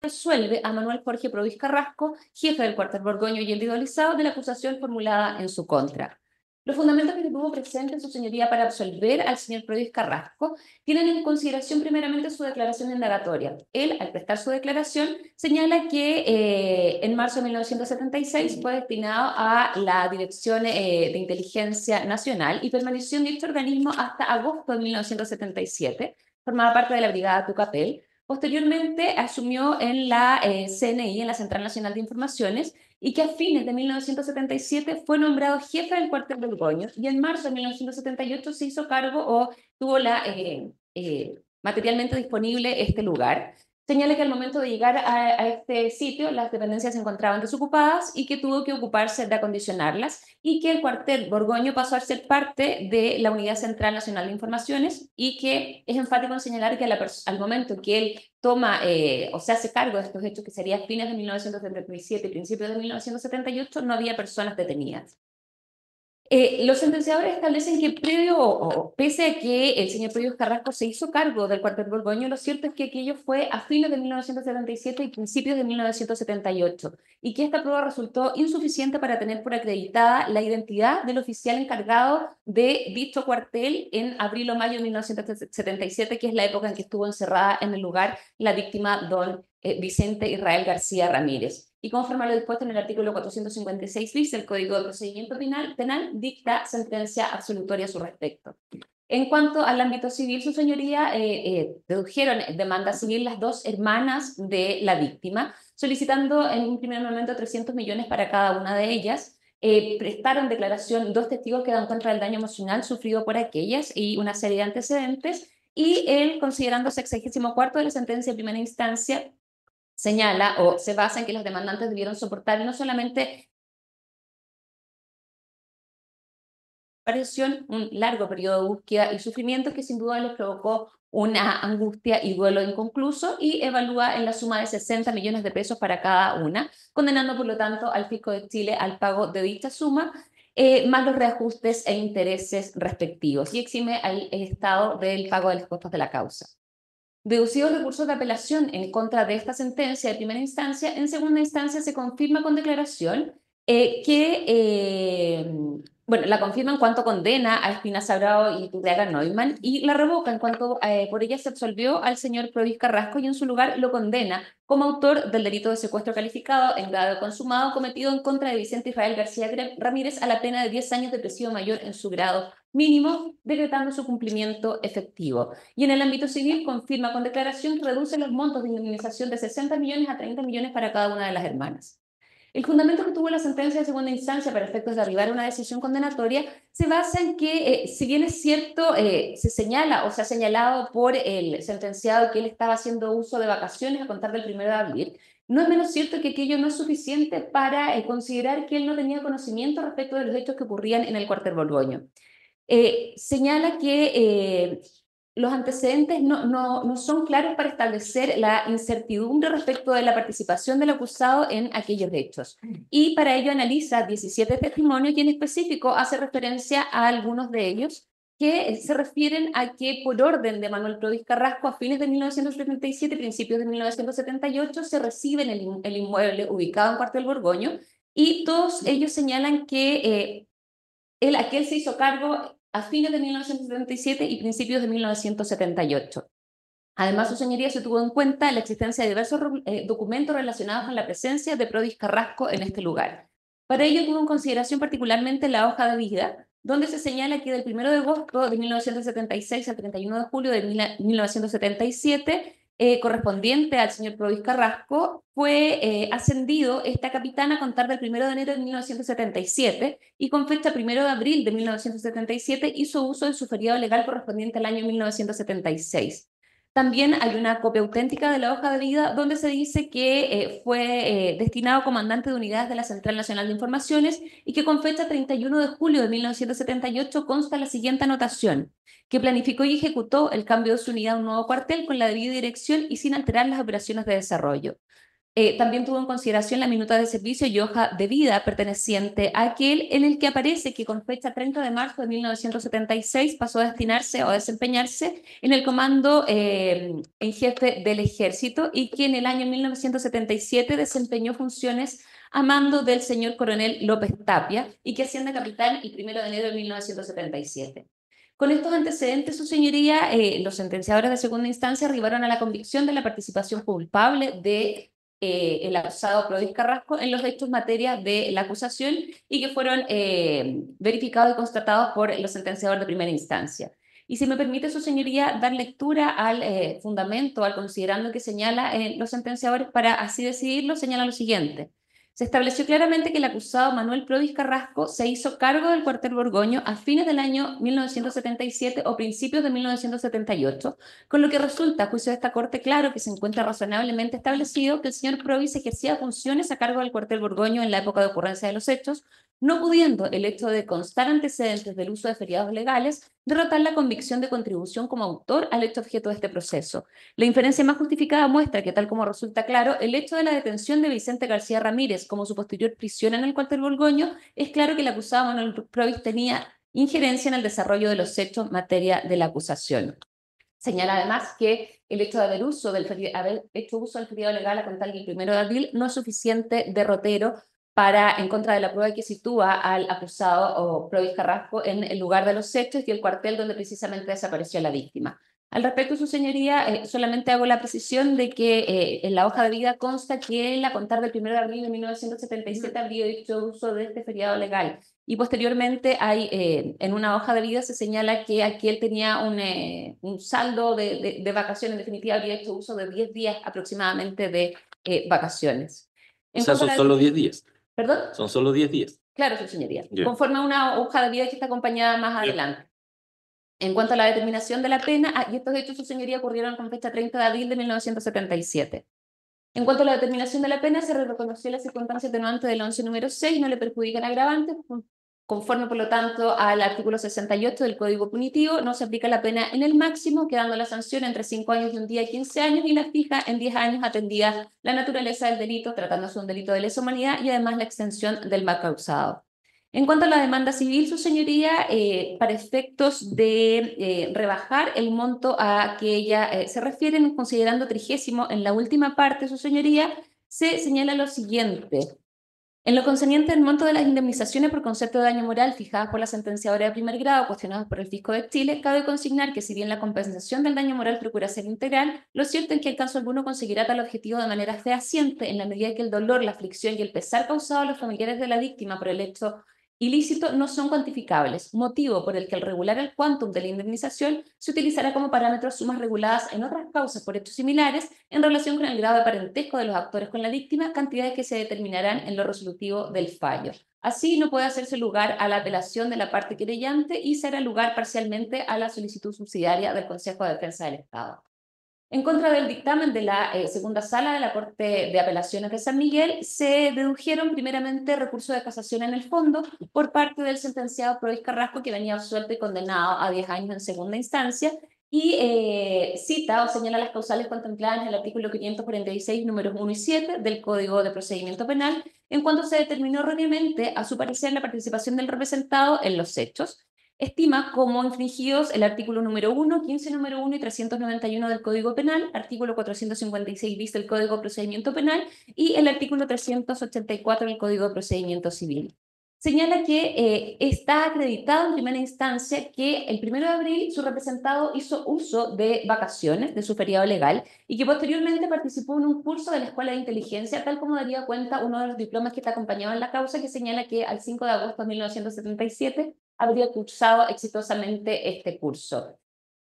absuelve a Manuel Jorge Provis Carrasco, jefe del cuartel Borgoño y individualizado, de la acusación formulada en su contra. Los fundamentos que tuvo presente su señoría para absolver al señor Provis Carrasco tienen en consideración primeramente su declaración indagatoria. Él, al prestar su declaración, señala que en marzo de 1976 fue destinado a la Dirección de Inteligencia Nacional y permaneció en dicho organismo hasta agosto de 1977. Formaba parte de la Brigada Tucapel. Posteriormente asumió en la CNI, en la Central Nacional de Informaciones, y que a fines de 1977 fue nombrado jefe del cuartel Borgoño y en marzo de 1978 se hizo cargo o tuvo materialmente disponible este lugar. Señala que al momento de llegar a este sitio las dependencias se encontraban desocupadas y que tuvo que ocuparse de acondicionarlas y que el cuartel Borgoño pasó a ser parte de la Unidad Central Nacional de Informaciones y que es enfático en señalar que al momento que él toma o se hace cargo de estos hechos, que sería fines de 1977 y principios de 1978, no había personas detenidas. Los sentenciadores establecen que previo o pese a que el señor Provis Carrasco se hizo cargo del cuartel Borgoño, lo cierto es que aquello fue a fines de 1977 y principios de 1978 y que esta prueba resultó insuficiente para tener por acreditada la identidad del oficial encargado de dicho cuartel en abril o mayo de 1977, que es la época en que estuvo encerrada en el lugar la víctima don Vicente Israel García Ramírez. Y conforme a lo dispuesto en el artículo 456 bis del Código de Procedimiento Penal, dicta sentencia absolutoria a su respecto. En cuanto al ámbito civil, su señoría dedujeron demanda civil las dos hermanas de la víctima, solicitando en un primer momento 300 millones para cada una de ellas. Prestaron declaración dos testigos que dan cuenta del daño emocional sufrido por aquellas y una serie de antecedentes, y él, considerando 64º de la sentencia de primera instancia, señala o se basa en que los demandantes debieron soportar no solamente un largo periodo de búsqueda y sufrimiento que sin duda les provocó una angustia y duelo inconcluso, y evalúa en la suma de 60 millones de pesos para cada una, condenando por lo tanto al Fisco de Chile al pago de dicha suma, más los reajustes e intereses respectivos, y exime al Estado del pago de los costos de la causa. Deducidos recursos de apelación en contra de esta sentencia de primera instancia, en segunda instancia se confirma con declaración bueno, la confirma en cuanto condena a Espinosa Bravo y Turriaga Neumann, y la revoca en cuanto por ella se absolvió al señor Provis Carrasco y en su lugar lo condena como autor del delito de secuestro calificado en grado consumado cometido en contra de Vicente Israel García Ramírez a la pena de 10 años de prisión mayor en su grado mínimo, decretando su cumplimiento efectivo. Y en el ámbito civil confirma con declaración que reduce los montos de indemnización de 60 millones a 30 millones para cada una de las hermanas. El fundamento que tuvo la sentencia de segunda instancia para efectos de arribar a una decisión condenatoria se basa en que, si bien es cierto, se señala o se ha señalado por el sentenciado que él estaba haciendo uso de vacaciones a contar del 1 de abril, no es menos cierto que aquello no es suficiente para considerar que él no tenía conocimiento respecto de los hechos que ocurrían en el cuartel Borgoño. Señala que los antecedentes no son claros para establecer la incertidumbre respecto de la participación del acusado en aquellos hechos. Y para ello analiza 17 testimonios y en específico hace referencia a algunos de ellos que se refieren a que por orden de Manuel Provis Carrasco a fines de 1977 y principios de 1978 se recibe en el inmueble ubicado en Cuartel Borgoño, y todos ellos señalan que aquel se hizo cargo a fines de 1977 y principios de 1978. Además, su señoría se tuvo en cuenta la existencia de diversos documentos relacionados con la presencia de Provis Carrasco en este lugar. Para ello tuvo en consideración particularmente la hoja de vida, donde se señala que del 1 de agosto de 1976 al 31 de julio de 1977, correspondiente al señor Provis Carrasco, fue ascendido esta capitán a contar del 1 de enero de 1977 y con fecha 1 de abril de 1977 hizo uso de su feriado legal correspondiente al año 1976. También hay una copia auténtica de la hoja de vida donde se dice que fue destinado comandante de unidades de la Central Nacional de Informaciones y que con fecha 31 de julio de 1978 consta la siguiente anotación: que planificó y ejecutó el cambio de su unidad a un nuevo cuartel con la debida dirección y sin alterar las operaciones de desarrollo. También tuvo en consideración la minuta de servicio y hoja de vida perteneciente a aquel en el que aparece que con fecha 30 de marzo de 1976 pasó a destinarse o a desempeñarse en el comando en jefe del ejército y que en el año 1977 desempeñó funciones a mando del señor coronel López Tapia y que asciende a capitán el 1 de enero de 1977. Con estos antecedentes, su señoría, los sentenciadores de segunda instancia arribaron a la convicción de la participación culpable de el acusado Prodis Carrasco en los hechos materia de la acusación y que fueron verificados y constatados por los sentenciadores de primera instancia. Y si me permite, su señoría, dar lectura al fundamento, al considerando que señala los sentenciadores para así decidirlo, señala lo siguiente. Se estableció claramente que el acusado Manuel Prodis Carrasco se hizo cargo del cuartel Borgoño a fines del año 1977 o principios de 1978, con lo que resulta, a juicio de esta Corte, claro que se encuentra razonablemente establecido que el señor Prodis ejercía funciones a cargo del cuartel Borgoño en la época de ocurrencia de los hechos, no pudiendo el hecho de constar antecedentes del uso de feriados legales derrotar la convicción de contribución como autor al hecho objeto de este proceso. La inferencia más justificada muestra que, tal como resulta claro, el hecho de la detención de Vicente García Ramírez como su posterior prisión en el cuartel Borgoño, es claro que el acusado Manuel Prodis tenía injerencia en el desarrollo de los hechos materia de la acusación. Señala además que el hecho de haber hecho uso del feriado legal a contar del 1 de abril no es suficiente derrotero en contra de la prueba que sitúa al acusado o Prodis Carrasco en el lugar de los hechos y el cuartel donde precisamente desapareció la víctima. Al respecto, su señoría, solamente hago la precisión de que en la hoja de vida consta que él, a contar del 1 de abril de 1977, habría hecho uso de este feriado legal. Y posteriormente en una hoja de vida se señala que aquí él tenía un saldo de vacaciones. En definitiva, habría hecho uso de 10 días aproximadamente de vacaciones. O sea, son solo 10 días. ¿Perdón? Son solo 10 días. Claro, su señoría. Yeah. Conforme a una hoja de vida que está acompañada más adelante. En cuanto a la determinación de la pena, y estos hechos, su señoría, ocurrieron con fecha 30 de abril de 1977. En cuanto a la determinación de la pena, se reconoció la circunstancia atenuante del 11 número 6, no le perjudica el agravante, conforme por lo tanto al artículo 68 del Código Punitivo, no se aplica la pena en el máximo, quedando la sanción entre 5 años y 1 día y 15 años, y la fija en 10 años, atendida la naturaleza del delito, tratándose de un delito de lesa humanidad, y además la extensión del mal causado. En cuanto a la demanda civil, su señoría, para efectos de rebajar el monto a que ella se refiere, considerando 30 en la última parte, su señoría, se señala lo siguiente. En lo concerniente al monto de las indemnizaciones por concepto de daño moral fijadas por la sentenciadora de primer grado cuestionadas por el Fisco de Chile, cabe consignar que si bien la compensación del daño moral procura ser integral, lo cierto es que en caso alguno conseguirá tal objetivo de manera fehaciente en la medida que el dolor, la aflicción y el pesar causado a los familiares de la víctima por el hecho ilícito no son cuantificables, motivo por el que al regular el quantum de la indemnización se utilizará como parámetro sumas reguladas en otras causas por hechos similares en relación con el grado de parentesco de los actores con la víctima, cantidades que se determinarán en lo resolutivo del fallo. Así, no puede hacerse lugar a la apelación de la parte querellante y será lugar parcialmente a la solicitud subsidiaria del Consejo de Defensa del Estado. En contra del dictamen de la segunda sala de la Corte de Apelaciones de San Miguel, se dedujeron primeramente recursos de casación en el fondo por parte del sentenciado Prodis Carrasco, que venía absuelto y condenado a 10 años en segunda instancia, y cita o señala las causales contempladas en el artículo 546, números 1 y 7 del Código de Procedimiento Penal, en cuanto se determinó erróneamente, a su parecer, la participación del representado en los hechos. Estima como infringidos el artículo número 1, 15 número 1 y 391 del Código Penal, artículo 456 bis del Código de Procedimiento Penal y el artículo 384 del Código de Procedimiento Civil. Señala que está acreditado en primera instancia que el 1 de abril su representado hizo uso de vacaciones de su feriado legal y que posteriormente participó en un curso de la Escuela de Inteligencia, tal como daría cuenta uno de los diplomas que está acompañado en la causa, que señala que al 5 de agosto de 1977 habría cursado exitosamente este curso.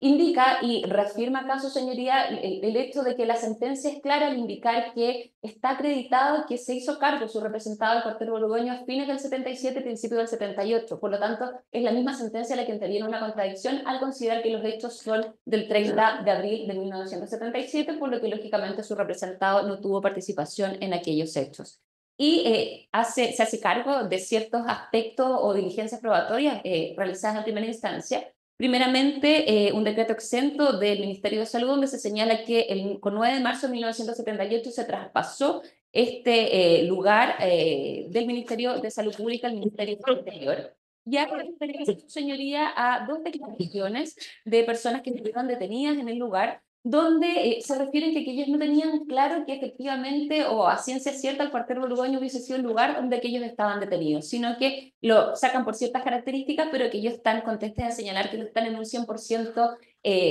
Indica y reafirma acá, su señoría, el hecho de que la sentencia es clara al indicar que está acreditado que se hizo cargo su representado del cuartel Borgoño a fines del 77, principios del 78. Por lo tanto, es la misma sentencia la que interviene una contradicción al considerar que los hechos son del 30 de abril de 1977, por lo que lógicamente su representado no tuvo participación en aquellos hechos. Y se hace cargo de ciertos aspectos o diligencias probatorias realizadas en primera instancia. Primeramente, un decreto exento del Ministerio de Salud donde se señala que con 9 de marzo de 1978 se traspasó este lugar del Ministerio de Salud Pública, el Ministerio del Interior, ya que referencia, su señoría, a dos declaraciones de personas que estuvieron detenidas en el lugar, donde se refieren que ellos no tenían claro que efectivamente o a ciencia cierta el cuartel Borgoño hubiese sido el lugar donde ellos estaban detenidos, sino que lo sacan por ciertas características, pero que ellos están contestes en señalar que no están en un 100%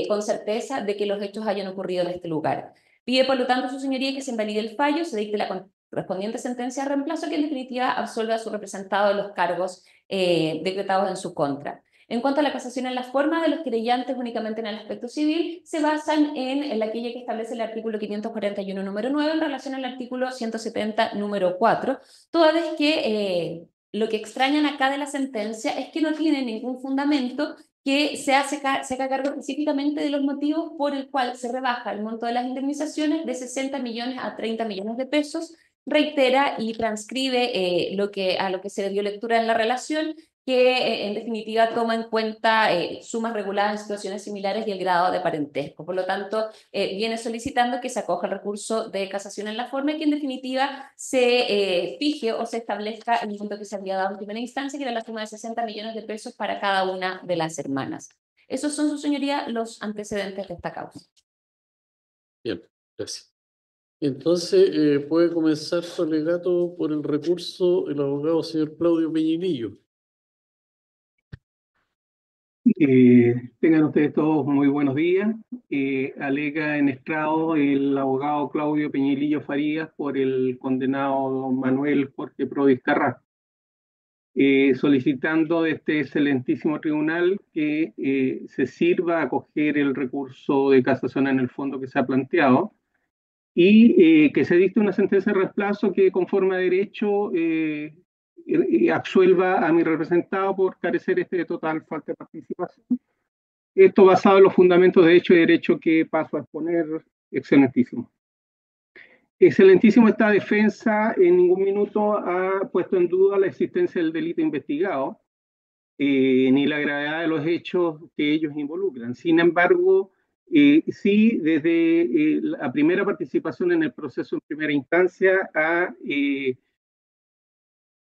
con certeza de que los hechos hayan ocurrido en este lugar. Pide, por lo tanto, su señoría que se invalide el fallo, se dicte la correspondiente sentencia de reemplazo que en definitiva absuelva a su representado de los cargos decretados en su contra. En cuanto a la casación en la forma de los querellantes únicamente en el aspecto civil, se basan en aquella que establece el artículo 541 número 9 en relación al artículo 170 número 4, toda vez que lo que extrañan acá de la sentencia es que no tiene ningún fundamento que se haga cargo específicamente de los motivos por el cual se rebaja el monto de las indemnizaciones de 60 millones a 30 millones de pesos. Reitera y transcribe a lo que se le dio lectura en la relación, que en definitiva toma en cuenta sumas reguladas en situaciones similares y el grado de parentesco. Por lo tanto, viene solicitando que se acoja el recurso de casación en la forma y que en definitiva se fije o se establezca el monto que se había dado en primera instancia, que era la suma de 60 millones de pesos para cada una de las hermanas. Esos son, su señoría, los antecedentes de esta causa. Bien, gracias. Entonces, puede comenzar su alegato por el recurso el abogado señor Claudio Peñinillo. Tengan ustedes todos muy buenos días. Alega en estrado el abogado Claudio Peñilillo Farías por el condenado don Manuel Jorge Provis Carrasco, solicitando de este excelentísimo tribunal que se sirva a acoger el recurso de casación en el fondo que se ha planteado y que se dicte una sentencia de reemplazo que conforme a derecho absuelva a mi representado por carecer de total falta de participación. Esto basado en los fundamentos de hecho y derecho que paso a exponer. Excelentísimo. Excelentísimo, esta defensa en ningún minuto ha puesto en duda la existencia del delito investigado, ni la gravedad de los hechos que ellos involucran. Sin embargo, sí, desde la primera participación en el proceso en primera instancia ha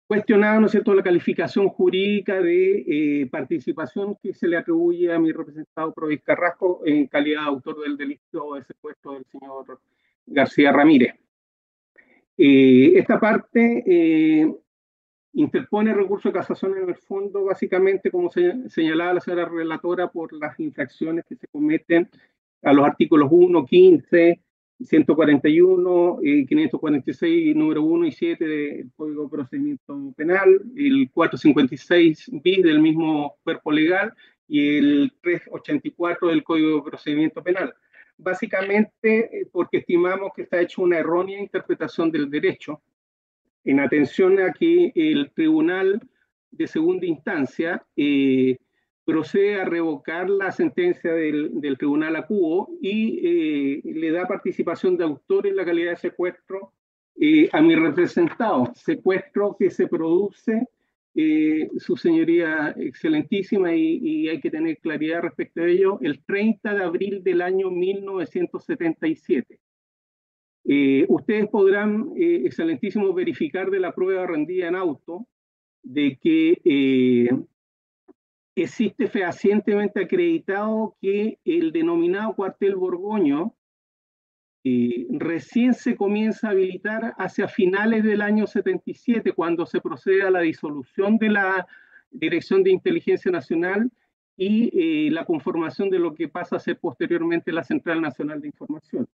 cuestionado, ¿no es cierto?, la calificación jurídica de participación que se le atribuye a mi representado Provis Carrasco en calidad de autor del delito de secuestro del señor García Ramírez. Esta parte interpone recurso de casación en el fondo, básicamente, como señalaba la señora relatora, por las infracciones que se cometen a los artículos 1, 15, 141, 546, número 1 y 7 del Código de Procedimiento Penal, el 456 bis del mismo cuerpo legal y el 384 del Código de Procedimiento Penal. Básicamente porque estimamos que está hecha una errónea interpretación del derecho, en atención a que el tribunal de segunda instancia procede a revocar la sentencia del tribunal acuo y le da participación de autor en la calidad de secuestro a mi representado. Secuestro que se produce, su señoría excelentísima, y hay que tener claridad respecto a ello, el 30 de abril del año 1977. Ustedes podrán, excelentísimo, verificar de la prueba rendida en auto de que existe fehacientemente acreditado que el denominado cuartel Borgoño recién se comienza a habilitar hacia finales del año 77, cuando se procede a la disolución de la Dirección de Inteligencia Nacional y la conformación de lo que pasa a ser posteriormente la Central Nacional de Información.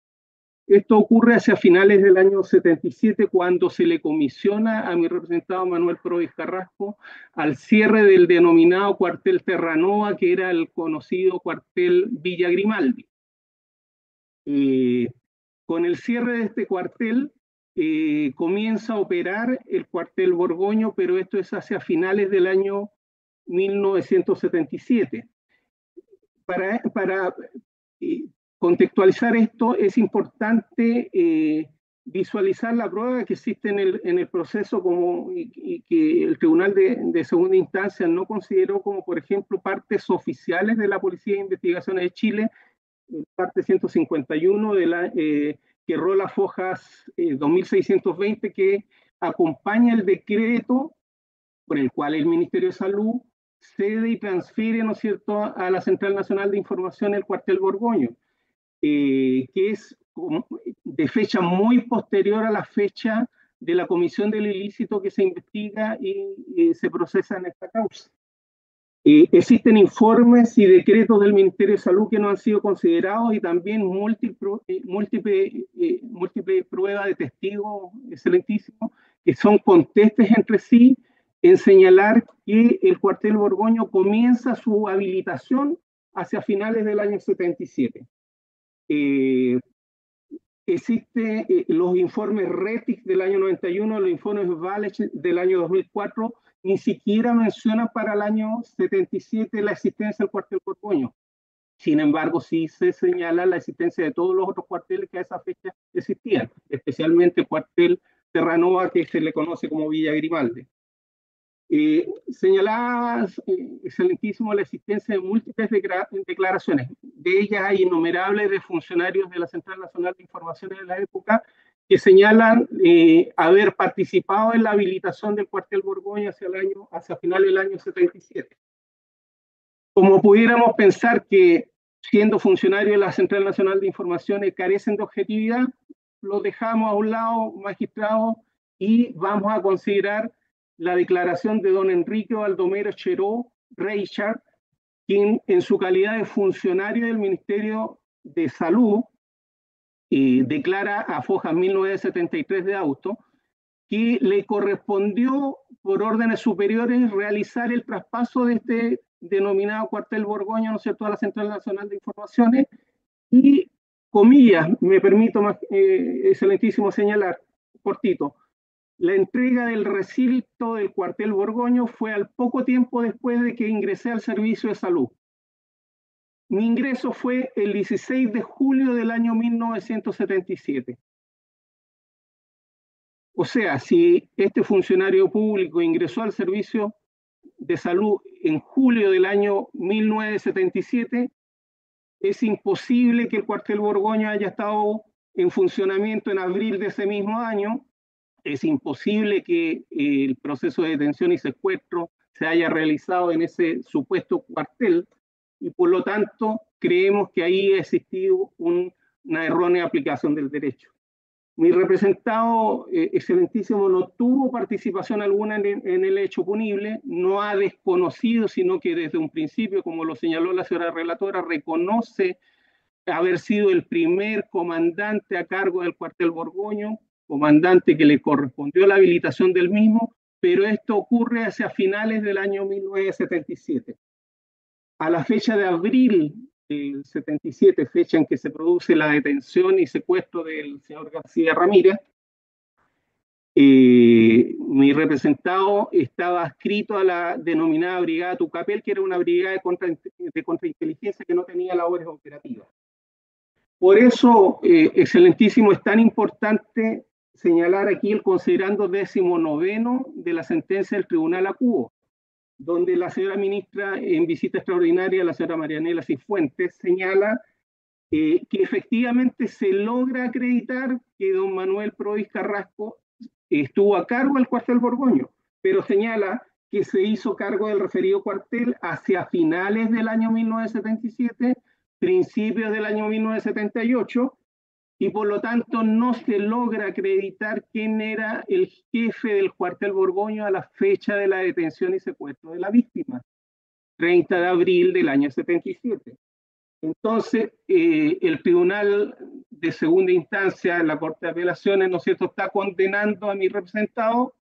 Esto ocurre hacia finales del año 77, cuando se le comisiona a mi representado Manuel Provis Carrasco al cierre del denominado cuartel Terranova, que era el conocido cuartel Villa Grimaldi. Con el cierre de este cuartel comienza a operar el cuartel Borgoño, pero esto es hacia finales del año 1977. Para contextualizar esto, es importante visualizar la prueba que existe en el proceso y que el Tribunal de Segunda Instancia no consideró como, por ejemplo, partes oficiales de la Policía de Investigaciones de Chile, parte 151, que que rola fojas 2620, que acompaña el decreto por el cual el Ministerio de Salud cede y transfiere, ¿no es cierto?, a la Central Nacional de Información el cuartel Borgoño, que es de fecha muy posterior a la fecha de la comisión del ilícito que se investiga y se procesa en esta causa. Existen informes y decretos del Ministerio de Salud que no han sido considerados y también múltiple prueba de testigos, excelentísimo, que son contestes entre sí en señalar que el cuartel Borgoño comienza su habilitación hacia finales del año 77. Existen los informes RETIC del año 91, los informes Valech del año 2004, ni siquiera mencionan para el año 77 la existencia del cuartel Borgoño. Sin embargo, sí se señala la existencia de todos los otros cuarteles que a esa fecha existían, especialmente el cuartel Terranova, que se le conoce como Villa Grimaldi. Señalaba, excelentísimo, la existencia de múltiples declaraciones. De ellas hay innumerables de funcionarios de la Central Nacional de Información de la época que señalan haber participado en la habilitación del cuartel Borgoño hacia final del año 77. Como pudiéramos pensar que siendo funcionarios de la Central Nacional de Información carecen de objetividad, los dejamos a un lado, magistrados, y vamos a considerar la declaración de don Enrique Baldomero Cheró Reichard, quien en su calidad de funcionario del Ministerio de Salud declara a Fojas 1973 de auto que le correspondió por órdenes superiores realizar el traspaso de este denominado cuartel Borgoño, ¿no es cierto?, a la Central Nacional de Informaciones, y, comillas, me permito, excelentísimo, señalar, cortito, la entrega del recinto del cuartel Borgoño fue al poco tiempo después de que ingresé al servicio de salud. Mi ingreso fue el 16 de julio del año 1977. O sea, si este funcionario público ingresó al servicio de salud en julio del año 1977, es imposible que el cuartel Borgoño haya estado en funcionamiento en abril de ese mismo año. Es imposible que el proceso de detención y secuestro se haya realizado en ese supuesto cuartel, y por lo tanto creemos que ahí ha existido una errónea aplicación del derecho. Mi representado, excelentísimo, no tuvo participación alguna en el hecho punible, no ha desconocido, sino que desde un principio, como lo señaló la señora relatora, reconoce haber sido el primer comandante a cargo del cuartel Borgoño, comandante que le correspondió la habilitación del mismo, pero esto ocurre hacia finales del año 1977. A la fecha de abril del 77, fecha en que se produce la detención y secuestro del señor García Ramírez, mi representado estaba adscrito a la denominada Brigada Tucapel, que era una brigada de contrainteligencia que no tenía labores operativas. Por eso, excelentísimo, es tan importante señalar aquí el considerando 19º de la sentencia del Tribunal Acuo, donde la señora ministra, en visita extraordinaria, la señora Marianela Cifuentes, señala que efectivamente se logra acreditar que don Manuel Provis Carrasco estuvo a cargo del cuartel Borgoño, pero señala que se hizo cargo del referido cuartel hacia finales del año 1977, principios del año 1978, y por lo tanto no se logra acreditar quién era el jefe del cuartel Borgoño a la fecha de la detención y secuestro de la víctima, 30 de abril del año 77. Entonces, el Tribunal de Segunda Instancia, la Corte de Apelaciones, ¿no es cierto?, está condenando a mi representado,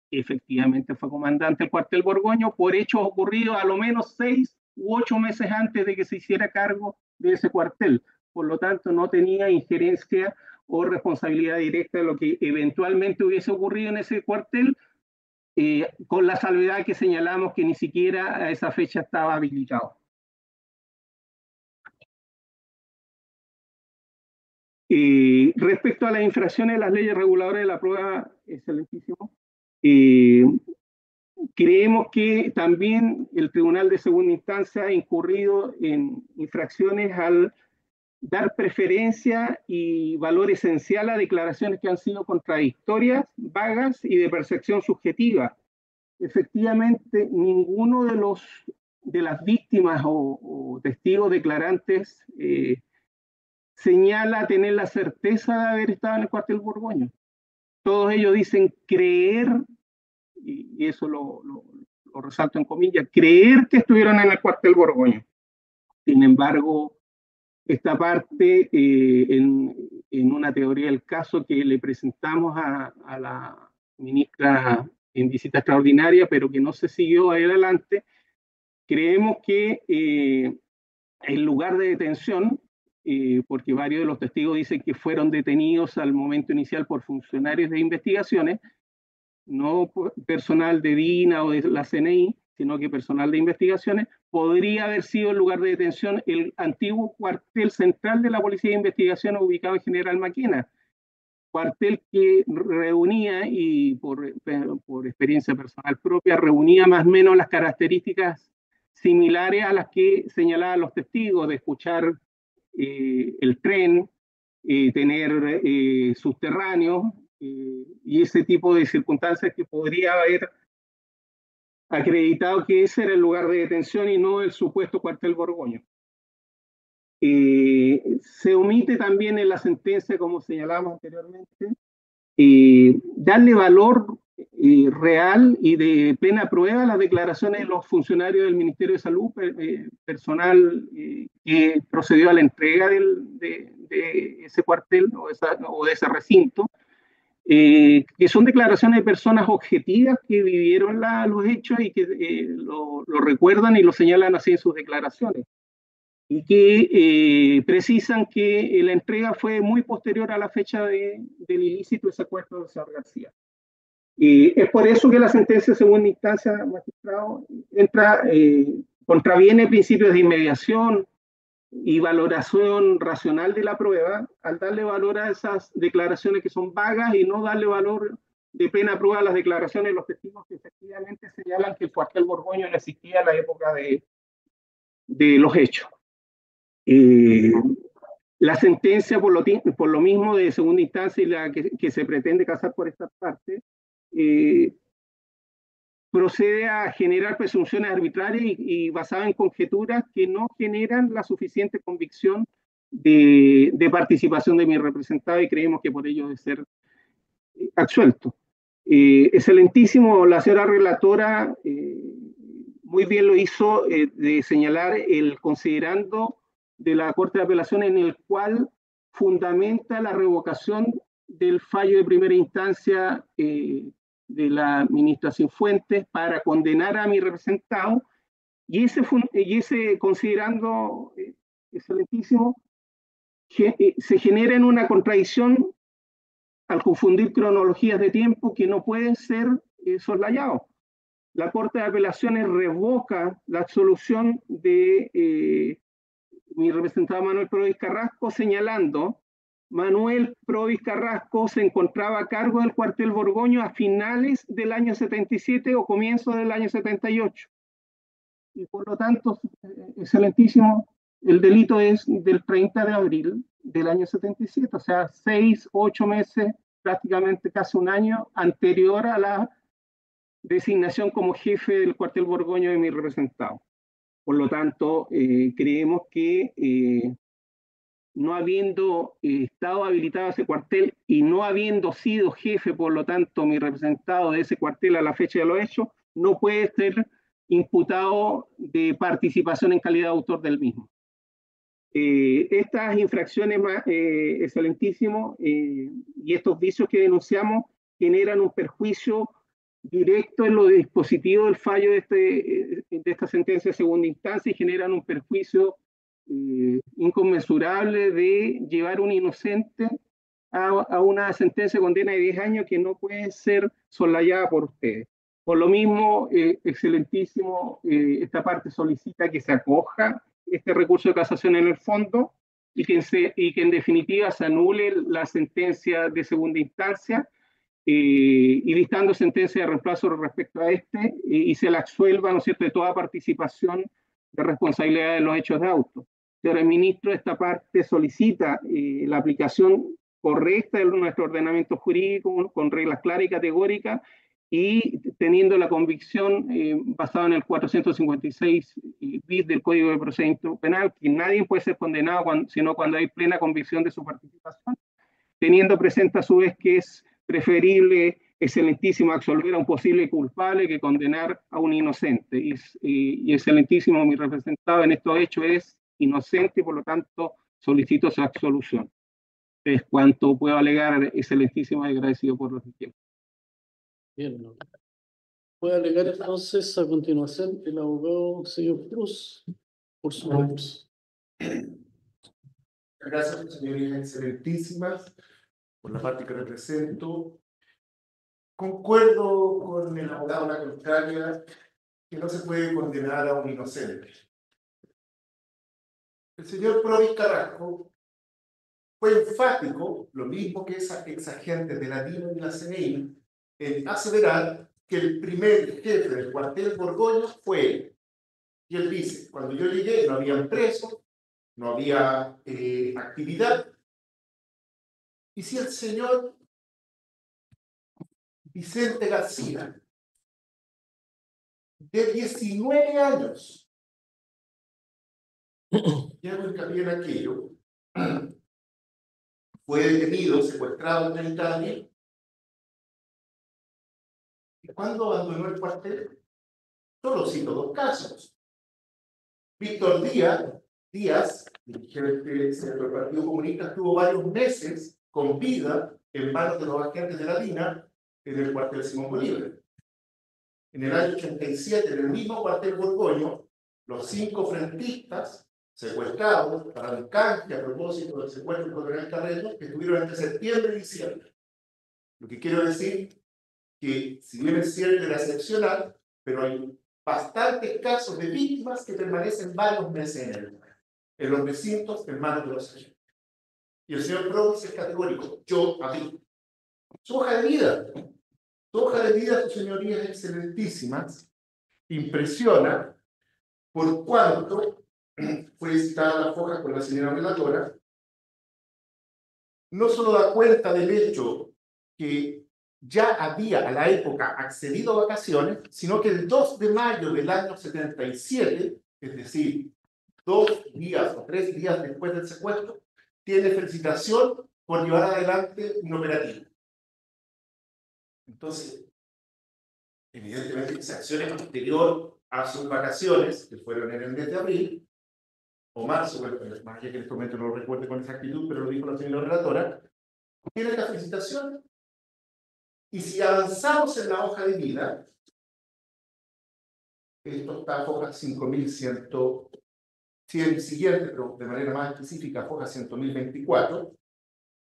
que efectivamente fue comandante del cuartel Borgoño, por hechos ocurridos a lo menos 6 u 8 meses antes de que se hiciera cargo de ese cuartel. Por lo tanto, no tenía injerencia o responsabilidad directa de lo que eventualmente hubiese ocurrido en ese cuartel, con la salvedad que señalamos que ni siquiera a esa fecha estaba habilitado. Respecto a las infracciones de las leyes reguladoras de la prueba, excelentísimo, creemos que también el Tribunal de Segunda Instancia ha incurrido en infracciones al dar preferencia y valor esencial a declaraciones que han sido contradictorias, vagas y de percepción subjetiva. Efectivamente, ninguno de las víctimas o testigos declarantes señala tener la certeza de haber estado en el cuartel Borgoño. Todos ellos dicen creer, y eso lo resalto en comillas, creer que estuvieron en el cuartel Borgoño. Sin embargo, esta parte, en una teoría del caso que le presentamos a la ministra en visita extraordinaria, pero que no se siguió adelante, creemos que el lugar de detención, porque varios de los testigos dicen que fueron detenidos al momento inicial por funcionarios de investigaciones, no personal de DINA o de la CNI, sino que personal de investigaciones, podría haber sido el lugar de detención el antiguo cuartel central de la Policía de Investigación ubicado en General Maquena, cuartel que reunía, y por experiencia personal propia, reunía más o menos las características similares a las que señalaban los testigos, de escuchar el tren, tener subterráneos, y ese tipo de circunstancias que podría haber acreditado que ese era el lugar de detención y no el supuesto cuartel Borgoño. Se omite también en la sentencia, como señalábamos anteriormente, darle valor real y de plena prueba a las declaraciones de los funcionarios del Ministerio de Salud, personal que procedió a la entrega de ese cuartel o de ese recinto, que son declaraciones de personas objetivas que vivieron los hechos y que lo recuerdan y lo señalan así en sus declaraciones, y que precisan que la entrega fue muy posterior a la fecha del ilícito de secuestro del señor García. Es por eso que la sentencia de segunda instancia, magistrado, contraviene principios de inmediación y valoración racional de la prueba, al darle valor a esas declaraciones que son vagas y no darle valor de plena prueba a las declaraciones de los testigos que efectivamente señalan que el cuartel Borgoño no existía en la época de los hechos. La sentencia, por lo mismo de segunda instancia y la que se pretende casar por esta parte, procede a generar presunciones arbitrarias y basadas en conjeturas que no generan la suficiente convicción de participación de mi representado, y creemos que por ello debe ser absuelto. Excelentísimo, la señora relatora muy bien lo hizo, de señalar el considerando de la Corte de Apelaciones, en el cual fundamenta la revocación del fallo de primera instancia de la ministra Cifuentes para condenar a mi representado, y ese considerando excelentísimo, se genera en una contradicción al confundir cronologías de tiempo que no pueden ser soslayados. La Corte de Apelaciones revoca la absolución de mi representado Manuel Provis Carrasco, señalando: Manuel Provis Carrasco se encontraba a cargo del cuartel Borgoño a finales del año 77 o comienzos del año 78. Y por lo tanto, excelentísimo, el delito es del 30 de abril del año 77, o sea, 6, 8 meses, prácticamente casi un año anterior a la designación como jefe del cuartel Borgoño de mi representado. Por lo tanto, creemos que no habiendo estado habilitado ese cuartel y no habiendo sido jefe, por lo tanto, mi representado de ese cuartel a la fecha de los hechos, no puede ser imputado de participación en calidad de autor del mismo. Estas infracciones, excelentísimo, y estos vicios que denunciamos generan un perjuicio directo en los dispositivos del fallo de esta sentencia de segunda instancia, y generan un perjuicio inconmensurable de llevar un inocente a una sentencia de condena de 10 años que no puede ser soslayada por ustedes. Por lo mismo, excelentísimo, esta parte solicita que se acoja este recurso de casación en el fondo y que en definitiva se anule la sentencia de segunda instancia, y dictando sentencia de reemplazo respecto a y se la absuelva, ¿no es cierto?, de toda participación de responsabilidad de los hechos de auto. Señor ministro, esta parte solicita la aplicación correcta de nuestro ordenamiento jurídico con reglas claras y categóricas y teniendo la convicción basada en el 456 bis del Código de Procedimiento Penal, que nadie puede ser condenado sino cuando hay plena convicción de su participación, teniendo presente a su vez que es preferible, excelentísimo, absolver a un posible culpable que condenar a un inocente. Y excelentísimo, mi representado en estos hechos es inocente y por lo tanto solicito su absolución. Es cuanto puedo alegar, excelentísimo, y agradecido por los tiempos. Bien, ¿no? Puede alegar entonces a continuación el abogado señor Cruz por su recurso. Gracias, señorías excelentísimas, por la parte que represento. Concuerdo con el abogado a la contraria, que no se puede condenar a un inocente. El señor Provis Carrasco fue enfático, lo mismo que esa exagente de la DINA y la CNI, en aseverar que el primer jefe del cuartel Borgoño fue él. Y él dice, cuando yo llegué no había presos, no había actividad. Y si el señor Vicente García, de 19 años, y hago hincapié en aquello, fue detenido, secuestrado en Italia, ¿y cuándo abandonó el cuartel? Solo cito dos casos. Víctor Díaz, dirigente del Partido Comunista, estuvo varios meses con vida en manos de los agentes de la DINA en el cuartel Simón Bolívar. En el año 87, en el mismo cuartel Borgoño, los 5 frentistas secuestrados para el canje a propósito del secuestro del coronel Carrero, estuvieron entre septiembre y diciembre. Lo que quiero decir que, si bien es cierto, era excepcional, pero hay bastantes casos de víctimas que permanecen varios meses en los recintos en manos de los agentes. Y el señor Provis es categórico, yo abrí. Su hoja de vida, sus señorías excelentísimas, impresiona por cuanto fue citada la hoja con la señora relatora, no solo da cuenta del hecho que ya había a la época accedido a vacaciones, sino que el 2 de mayo del año 77, es decir, 2 días o 3 días después del secuestro, tiene felicitación por llevar adelante un operativo. Entonces, evidentemente, esa acción es posterior a sus vacaciones, que fueron en el mes de abril, o marzo, bueno, más allá que en este momento no lo recuerde con exactitud, pero lo dijo la señora relatora, tiene la felicitación. Y si avanzamos en la hoja de vida, esto está hoja 5100 siguiente, pero de manera más específica, hoja 100.024,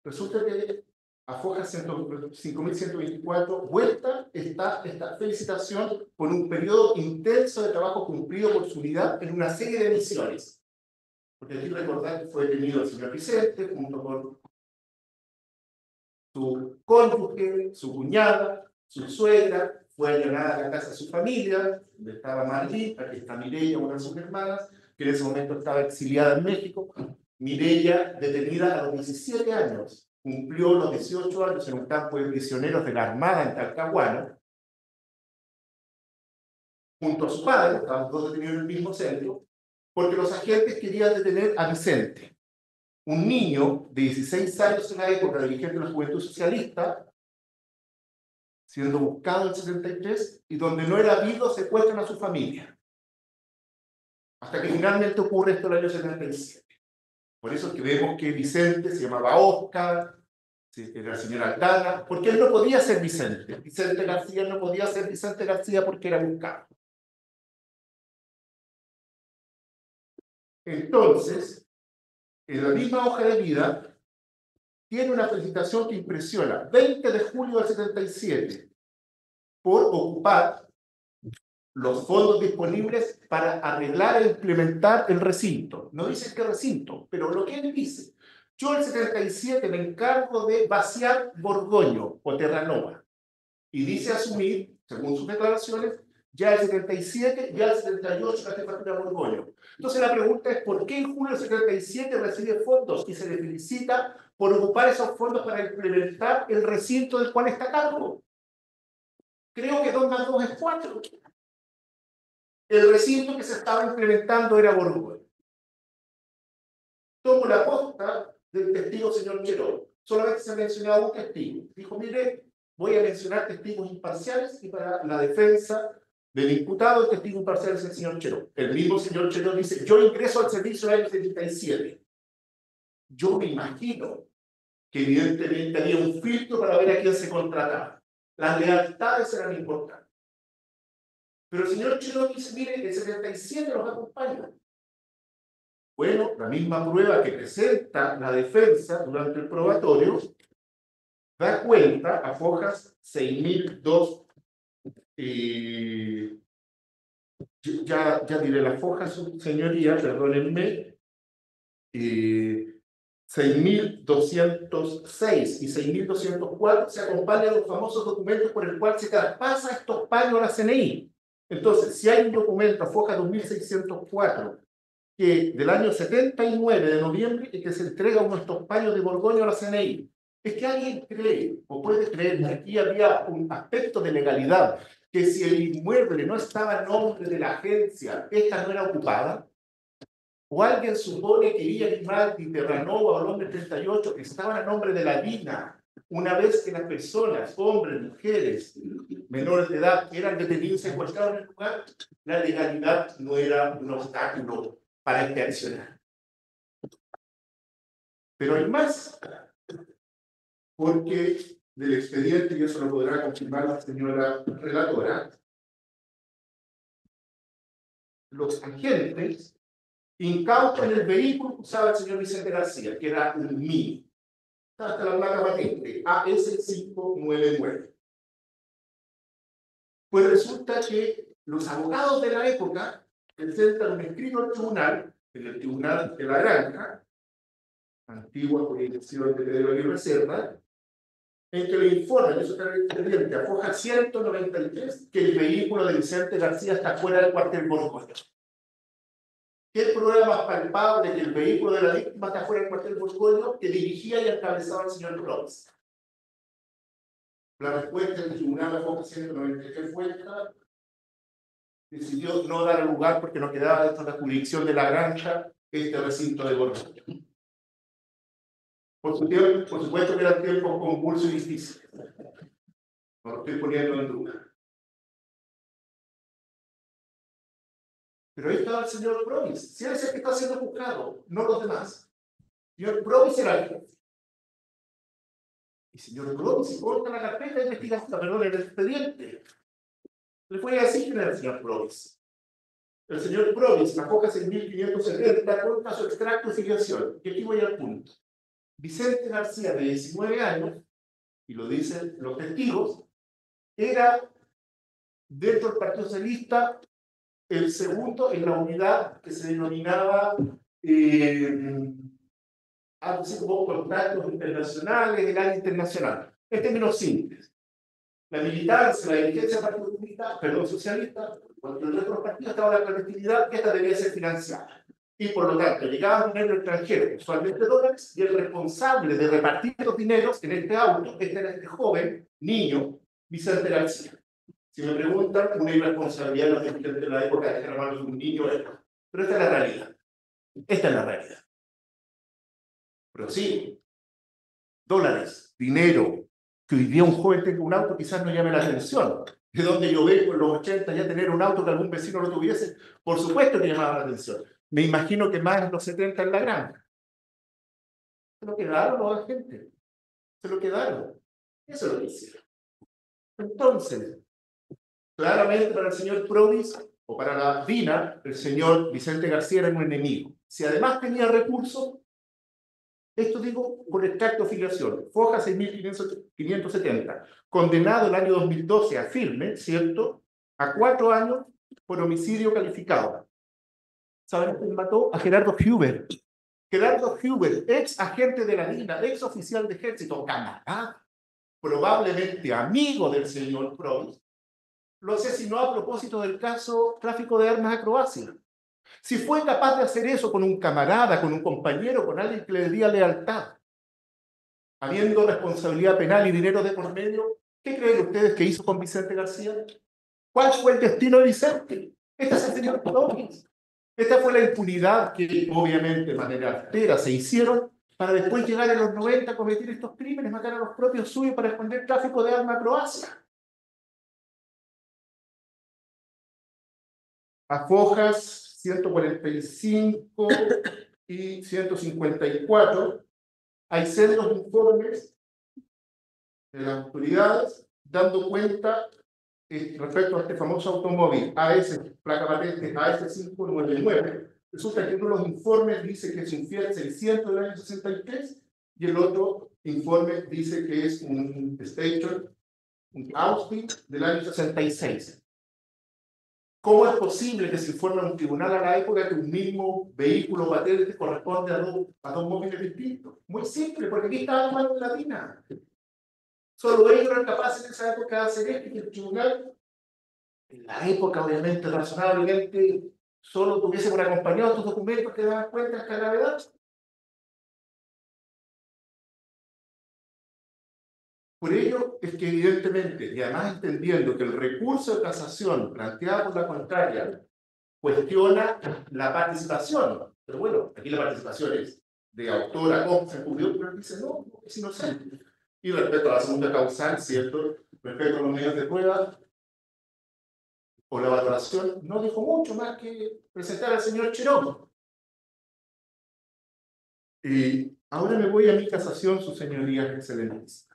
resulta que a hoja 5124 vuelta está esta felicitación por un periodo intenso de trabajo cumplido por su unidad en una serie de misiones. Porque aquí recordar que fue detenido el señor Vicente junto con su cónyuge, su cuñada, su suegra, fue allanada a la casa de su familia, donde estaba Marlene, aquí está Mireya, una de sus hermanas, que en ese momento estaba exiliada en México. Mireya, detenida a los 17 años, cumplió los 18 años en un campo de prisioneros de la Armada en Talcahuano, junto a su padre, estaban todos detenidos en el mismo centro, porque los agentes querían detener a Vicente, un niño de 16 años en la época, dirigente de la Juventud Socialista, siendo buscado en el 73, y donde no era habido, secuestran a su familia. Hasta que finalmente ocurre esto en el año 77. Por eso es que vemos que Vicente se llamaba Oscar, era la señora Aldana, porque él no podía ser Vicente. Vicente García no podía ser Vicente García porque era buscado. Entonces, en la misma hoja de vida, tiene una felicitación que impresiona, 20 de julio del 77, por ocupar los fondos disponibles para arreglar e implementar el recinto. No dice qué recinto, pero lo que él dice, yo el 77 me encargo de vaciar Borgoño o Terranova, y dice asumir, según sus declaraciones, ya el 77, ya el 78 la jefatura de Borgoño. Entonces la pregunta es, ¿por qué en junio del 77 recibe fondos y se le felicita por ocupar esos fondos para implementar el recinto del cual está a cargo? Creo que 2 más 2 es 4. El recinto que se estaba implementando era Borgoño. Tomo la posta del testigo señor Cheró. Solamente se ha mencionado un testigo. Dijo, mire, voy a mencionar testigos imparciales y para la defensa del imputado el testigo imparcial es el señor Cheró. El mismo señor Cheró dice, yo ingreso al servicio en el año 77. Yo me imagino que evidentemente había un filtro para ver a quién se contrataba. Las lealtades eran importantes. Pero el señor Cheró dice, mire, el 77 los acompaña. Bueno, la misma prueba que presenta la defensa durante el probatorio da cuenta a fojas 6002, ya diré las fojas, señoría, perdónenme, 6206 y 6204 se acompañan los famosos documentos por el cual se traspasa estos paños a la CNI. Entonces, si hay un documento a foja 2604 que del año 79 de noviembre y que se entrega uno de estos paños de Borgoño a la CNI, es que alguien cree o puede creer que aquí había un aspecto de legalidad, que si el inmueble no estaba en nombre de la agencia, esta no era ocupada. O alguien supone que Villa Grimaldi, Terranova o Londres 38 estaban a nombre de la DINA, una vez que las personas, hombres, mujeres, menores de edad, eran detenidos y secuestrados en el lugar. La legalidad no era un obstáculo para este accionar. Pero hay más, porque del expediente, y eso lo podrá confirmar la señora relatora, los agentes incautan el vehículo que usaba el señor Vicente García, que era un Mini. Hasta la placa patente, AS599. Pues resulta que los abogados de la época presentan un escrito al tribunal, en el Tribunal de la Granja, antigua jurisdicción de Pedro Aguirre Cerda, en que le informan, eso está en el expediente, a foja 193, que el vehículo de Vicente García está fuera del cuartel Borgoño. ¿Qué prueba más palpable que el vehículo de la víctima está fuera del cuartel Borgoño que dirigía y encabezaba el señor Flores? La respuesta del tribunal a foja 193 fue esta. Decidió no dar lugar porque no quedaba dentro de la jurisdicción de la Granja este recinto de Borgoño. Por supuesto que eran tiempos convulsos y difíciles. No lo estoy poniendo en duda. Pero ahí estaba el señor Provis. Si él es el que está siendo juzgado, no los demás. El señor Provis era el jefe. Y el señor Provis corta la carpeta de investigación, perdón, el expediente. Le fue así que era el señor Provis. El señor Provis, la foja 6570, corta su extracto de filiación. Y aquí voy al punto. Vicente García, de 19 años, y lo dicen los testigos, era dentro del Partido Socialista el segundo en la unidad que se denominaba algo así como contactos internacionales, el área internacional. En términos simples, la militancia, la dirigencia del Partido Comunista, perdón, socialista, cuando el resto de los partidos estaba en la clandestinidad, que esta debía ser financiada. Y por lo tanto, llegaban dinero extranjero, usualmente dólares, y el responsable de repartir los dineros en este auto, era este joven, niño, Vicente García. Si me preguntan, una irresponsabilidad de los dirigentes de la época de dejar a manos de un niño, pero esta es la realidad. Esta es la realidad. Pero sí, dólares, dinero, que hoy día un joven tenga un auto quizás no llame la atención. De donde yo vengo en los 80 ya tener un auto que algún vecino no tuviese, por supuesto que llamaba la atención. Me imagino que más en los 70 en la granja. Se lo quedaron los agentes. Se lo quedaron. Eso es lo que hicieron. Entonces, claramente para el señor Provis o para la DINA, el señor Vicente García era un enemigo. Si además tenía recursos, esto digo por extracto de filiación, foja 6570, condenado el año 2012 a firme, ¿cierto?, a 4 años por homicidio calificado. ¿Saben quién mató? A Gerardo Huber. Gerardo Huber, ex agente de la DINA, ex oficial de ejército, camarada, probablemente amigo del señor Provis, lo asesinó a propósito del caso tráfico de armas a Croacia. Si fue capaz de hacer eso con un camarada, con un compañero, con alguien que le debía lealtad, habiendo responsabilidad penal y dinero de por medio, ¿qué creen ustedes que hizo con Vicente García? ¿Cuál fue el destino de Vicente? Este es el señor Torres. Esta fue la impunidad que, obviamente, de manera austera se hicieron para después llegar en los 90 a cometer estos crímenes, matar a los propios suyos para esconder tráfico de armas a Croacia. A Fojas 145 y 154 hay sendos informes de las autoridades dando cuenta respecto a este famoso automóvil AS, placa patente AS599. Resulta que uno de los informes dice que es un Fiat 600 del año 63 y el otro informe dice que es un Station, un Austin del año 66. ¿Cómo es posible que se informe a un tribunal a la época que un mismo vehículo patente corresponde a dos móviles distintos? Muy simple, porque aquí estaba la mano latina. Solo ellos eran capaces en esa época de hacer esto y el tribunal, en la época obviamente razonablemente, solo tuviese por acompañado estos documentos que daban cuenta de esta gravedad. Por ello es que evidentemente, y además entendiendo que el recurso de casación planteado por la contraria cuestiona la participación, pero bueno, aquí la participación es de autor a cómplice encubierto, pero él dice no, es inocente. Y respecto a la segunda causal, ¿cierto? Respecto a los medios de prueba o la valoración, no dijo mucho más que presentar al señor Cherón. Y ahora me voy a mi casación, sus señorías excelentes.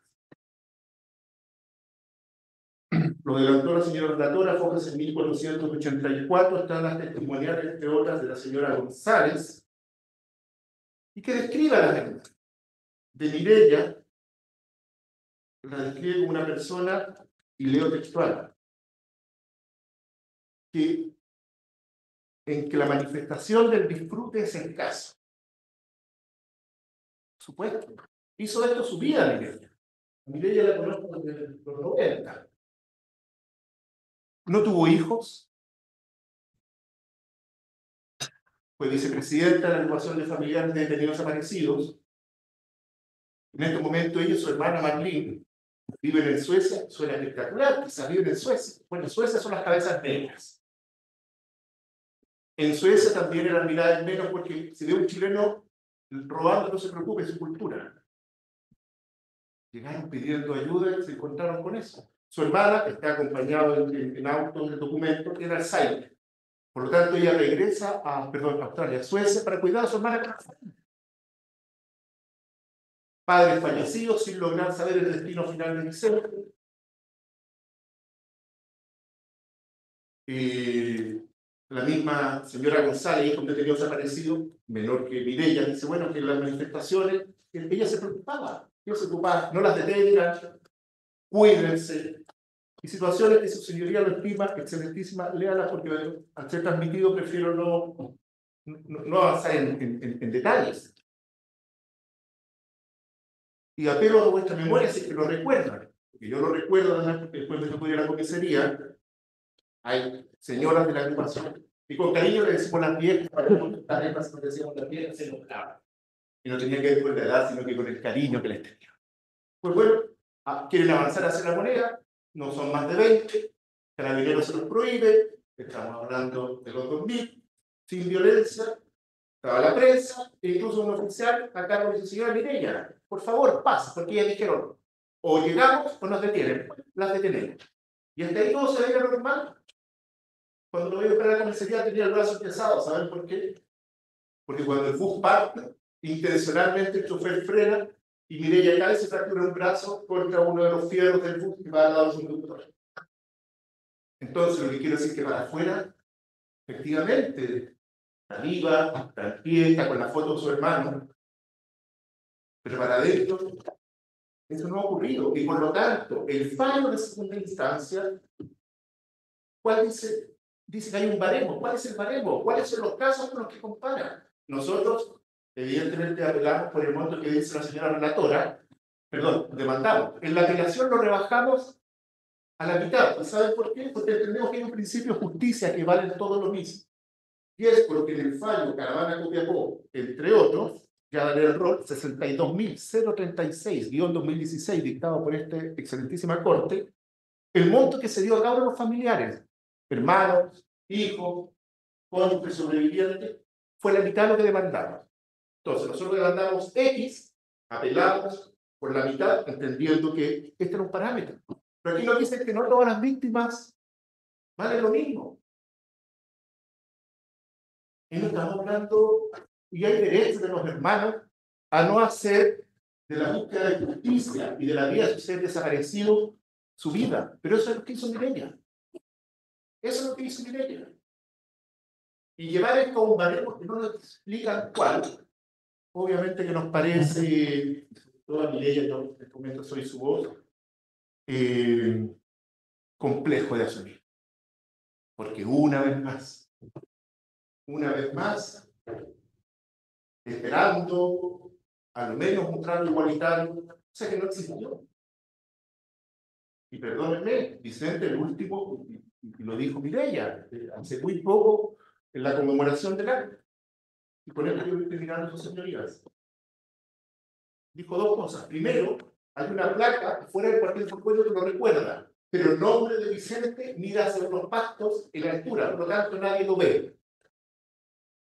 Lo adelantó la señora relatora, Fojas en 1484, están las testimoniales, entre otras, de la señora González, y que describe a la gente de Mireya, la describe como una persona, y leo textual, en que la manifestación del disfrute es escaso. Por supuesto. Hizo esto su vida, Mireya. Mireya la conozco desde los 90. No tuvo hijos. Fue vicepresidenta de la agrupación de familiares de detenidos desaparecidos. En este momento ella y su hermana Marlene viven en Suecia. Suena espectacular, quizás viven en Suecia. Bueno, en Suecia son las cabezas negras. En Suecia también eran miradas menos porque si ve un chileno robando, no se preocupe, es su cultura. Llegaron pidiendo ayuda y se encontraron con eso. Su hermana está acompañada en auto en el documento, que era Alzheimer. Por lo tanto, ella regresa a Australia, Suecia, para cuidar a su hermana. Padres fallecidos sin lograr saber el destino final de Vicente. La misma señora González, hijo de un detenido desaparecido, menor que Mireya, dice, bueno, que en las manifestaciones, ella se preocupaba, no las detengan, cuídense. Y situaciones que su señoría lo estima, excelentísima, léala porque al ser transmitido prefiero no avanzar en detalles. Y apelo a vuestra memoria si es que lo recuerdan, porque yo lo recuerdo además porque después de que pude ir a la comisaría, hay señoras de la agrupación, y con cariño le decimos las viejas, para las que decíamos las viejas, se enojaban. Y no tenía que ver con la edad, sino que con el cariño que les tenía. Pues bueno, quieren avanzar hacia la moneda, no son más de 20, Carabineros se los prohíbe, estamos hablando de los 2000, sin violencia, estaba la prensa, e incluso un oficial a cargo de su señora Mireya, por favor, pasa, porque ellas dijeron, o llegamos o nos detienen, las detenemos. Y hasta ahí todo se veía normal. Cuando lo veo para la comisaría tenía el brazo pesado, ¿saben por qué? Porque cuando el bus parte, intencionalmente el chofer frena y Mireya cae y se fractura un brazo contra uno de los fierros del bus que va al lado del conductor. Entonces, lo que quiero decir es que para afuera, efectivamente, está viva, está quieta, con la foto de su hermano, pero para adentro, eso no ha ocurrido. Y por lo tanto, el fallo de segunda instancia, ¿cuál dice? Dice que hay un baremo. ¿Cuál es el baremo? ¿Cuáles son los casos con los que comparan? Nosotros, evidentemente, apelamos por el monto que dice la señora relatora, perdón, demandamos. En la apelación lo rebajamos a la mitad. ¿Y saben por qué? Porque entendemos que hay un principio de justicia que vale todo lo mismo. Y es porque en el fallo Caravana Copiapó, entre otros, ya daré el rol 62.036-2016, dictado por esta excelentísima Corte, el monto que se dio a cada uno de los familiares, hermanos, hijos, cónyuges sobrevivientes, fue la mitad de lo que demandamos. Entonces, nosotros demandamos X, apelamos por la mitad, entendiendo que este era un parámetro. Pero aquí nos dicen que no todas las víctimas valen lo mismo. Y no estamos hablando, y hay derechos de los hermanos a no hacer de la búsqueda de justicia y de la vida de su ser desaparecido su vida. Pero eso es lo que hizo Mireya. Eso es lo que hizo Mireya. Y llevar esto a un baremo que no nos explican cuál, obviamente que nos parece, toda Mireya, yo en este momento soy su voz, complejo de asumir. Porque una vez más, esperando al menos un trato igualitario, o sea que no existió. Y perdónenme, Vicente, el último, y lo dijo Mireya, hace muy poco, en la conmemoración del acto. Y con esto yo estoy mirando a sus señorías. Dijo dos cosas. Primero, hay una placa fuera del cuartel del cuello que lo recuerda, pero el nombre de Vicente mira hacia los pastos en la altura, por lo tanto nadie lo ve.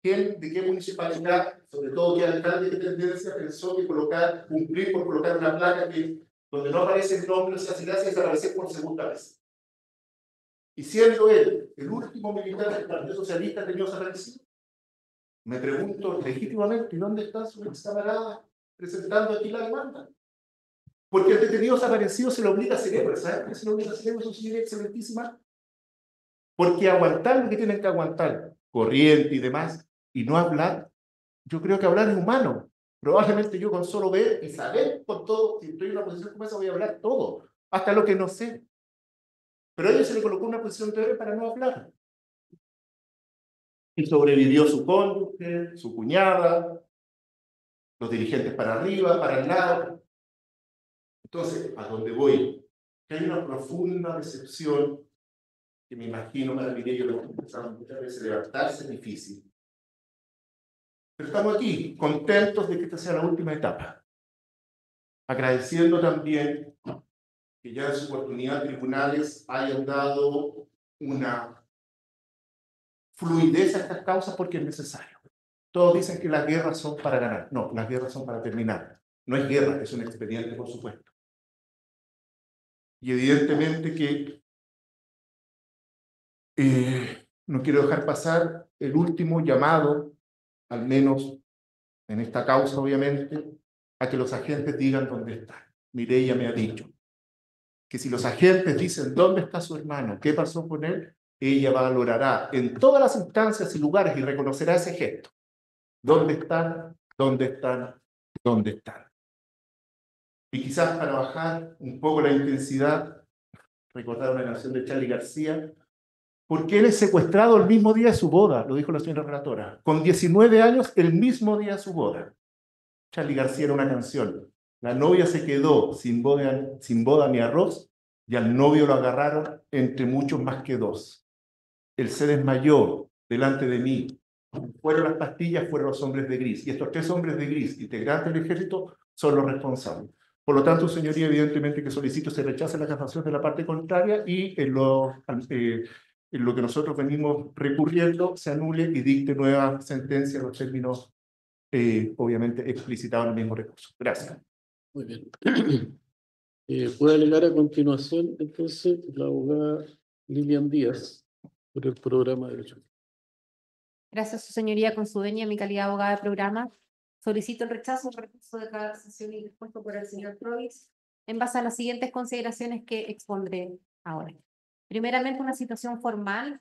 ¿Quién, de qué municipalidad, sobre todo qué alcalde de tendencia, pensó que cumplir por colocar una placa donde no aparece el nombre, se hace gracia y desaparecer por segunda vez? Y siendo él el último militar del Partido Socialista que desaparecido, me pregunto legítimamente, ¿dónde está su ex camarada presentando aquí la demanda? Porque el detenido desaparecido se lo obliga a cerebro. ¿Saben qué se lo obliga a cerebro, su señoría excelentísima? Porque aguantar lo que tienen que aguantar, corriente y demás, y no hablar, yo creo que hablar es humano. Probablemente yo con solo ver y saber con todo, si estoy en una posición como esa, voy a hablar todo, hasta lo que no sé. Pero a ellos se le colocó una posición de para no hablar. Y sobrevivió su cónyuge, su cuñada, los dirigentes para arriba, para el lado. Entonces, ¿a dónde voy? Que hay una profunda decepción que me imagino para Mireya, lo hemos pensado muchas veces, levantarse es difícil. Pero estamos aquí, contentos de que esta sea la última etapa. Agradeciendo también que ya en su oportunidad tribunales hayan dado una fluidez a estas causas porque es necesario. Todos dicen que las guerras son para ganar. No, las guerras son para terminar. No es guerra, es un expediente, por supuesto. Y evidentemente que no quiero dejar pasar el último llamado, al menos en esta causa, obviamente, a que los agentes digan dónde están. Mireya me ha dicho que si los agentes dicen dónde está su hermano, qué pasó con él, ella valorará en todas las instancias y lugares y reconocerá ese gesto. ¿Dónde están? ¿Dónde están? ¿Dónde están? Y quizás para bajar un poco la intensidad, recordar una canción de Charly García, porque él es secuestrado el mismo día de su boda, lo dijo la señora relatora, con 19 años, el mismo día de su boda. Charly García era una canción. La novia se quedó sin boda ni arroz, y al novio lo agarraron entre muchos más que dos. Él se desmayó delante de mí. Fueron las pastillas, fueron los hombres de gris. Y estos 3 hombres de gris, integrantes del ejército, son los responsables. Por lo tanto, señoría, evidentemente que solicito se rechace la casación de la parte contraria y en lo que nosotros venimos recurriendo se anule y dicte nueva sentencia en los términos, obviamente, explicitados en el mismo recurso. Gracias. Muy bien. Puede alegar a continuación, entonces, la abogada Lilian Díaz por el programa de derecho. Gracias, su señoría, con su venia, mi calidad de abogada de programa. Solicito el rechazo del recurso de casación interpuesto por el señor Provis en base a las siguientes consideraciones que expondré ahora. Primeramente, una situación formal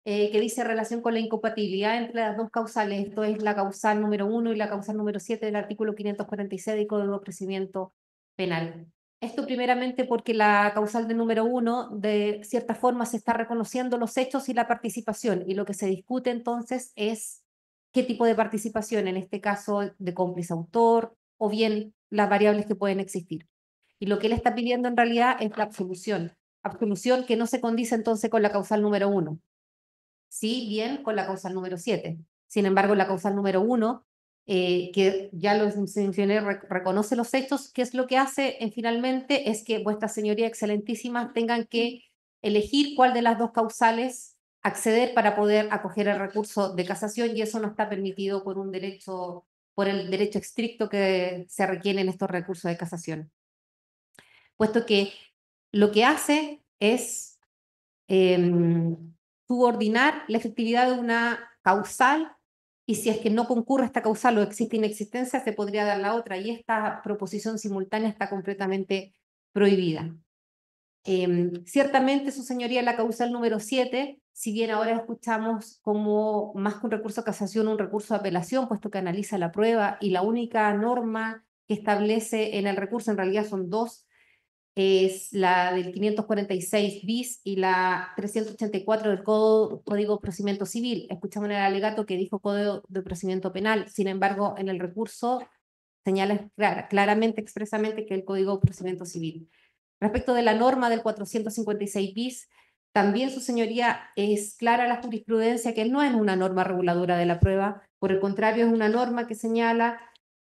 que dice relación con la incompatibilidad entre las dos causales, esto es la causal número 1 y la causal número 7 del artículo 546 del Código de Procedimiento Penal. Esto primeramente porque la causal de número 1 de cierta forma se está reconociendo los hechos y la participación, y lo que se discute entonces es qué tipo de participación, en este caso de cómplice autor, o bien las variables que pueden existir. Y lo que él está pidiendo en realidad es la absolución absolución que no se condice entonces con la causal número 1. Sí, bien con la causal número 7. Sin embargo, la causal número 1, que ya lo mencioné, reconoce los hechos, ¿qué es lo que hace? Finalmente es que vuestra señoría excelentísima tengan que elegir cuál de las dos causales acceder para poder acoger el recurso de casación, y eso no está permitido por un derecho, por el derecho estricto que se requiere en estos recursos de casación. Puesto que lo que hace es subordinar la efectividad de una causal, y si es que no concurre esta causal o existe inexistencia, se podría dar la otra, y esta proposición simultánea está completamente prohibida. Ciertamente, su señoría, la causal número 7, si bien ahora escuchamos como más que un recurso de casación, un recurso de apelación, puesto que analiza la prueba, y la única norma que establece en el recurso, en realidad son dos, es la del 546 bis y la 384 del Código de Procedimiento Civil. Escuchamos en el alegato que dijo Código de Procedimiento Penal, sin embargo, en el recurso señala claramente, expresamente, que el Código de Procedimiento Civil. Respecto de la norma del 456 bis, también su señoría es clara la jurisprudencia que no es una norma reguladora de la prueba, por el contrario es una norma que señala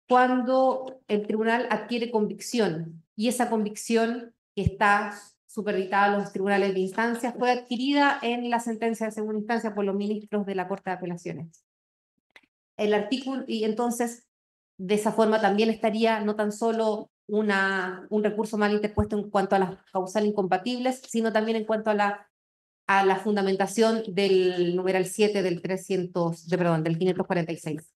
cuando el tribunal adquiere convicción, y esa convicción que está superditada a los tribunales de instancia fue adquirida en la sentencia de segunda instancia por los ministros de la Corte de Apelaciones. El artículo, y entonces de esa forma también estaría no tan solo un recurso mal interpuesto en cuanto a las causales incompatibles, sino también en cuanto a la fundamentación del numeral 7 del 546.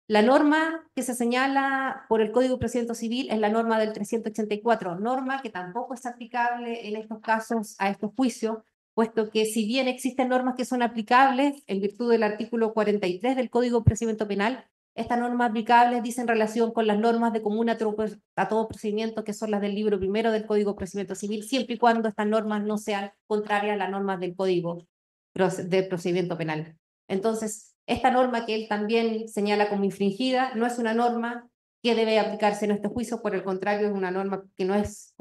La norma que se señala por el Código de Procedimiento Civil es la norma del 384, norma que tampoco es aplicable en estos casos a estos juicios, puesto que si bien existen normas que son aplicables en virtud del artículo 43 del Código de Procedimiento Penal, estas normas aplicables dicen relación con las normas de común a todo procedimiento, que son las del libro primero del Código de Procedimiento Civil, siempre y cuando estas normas no sean contrarias a las normas del Código de Procedimiento Penal. Entonces, esta norma que él también señala como infringida no es una norma que debe aplicarse en estos juicios, por el contrario, es una norma que no es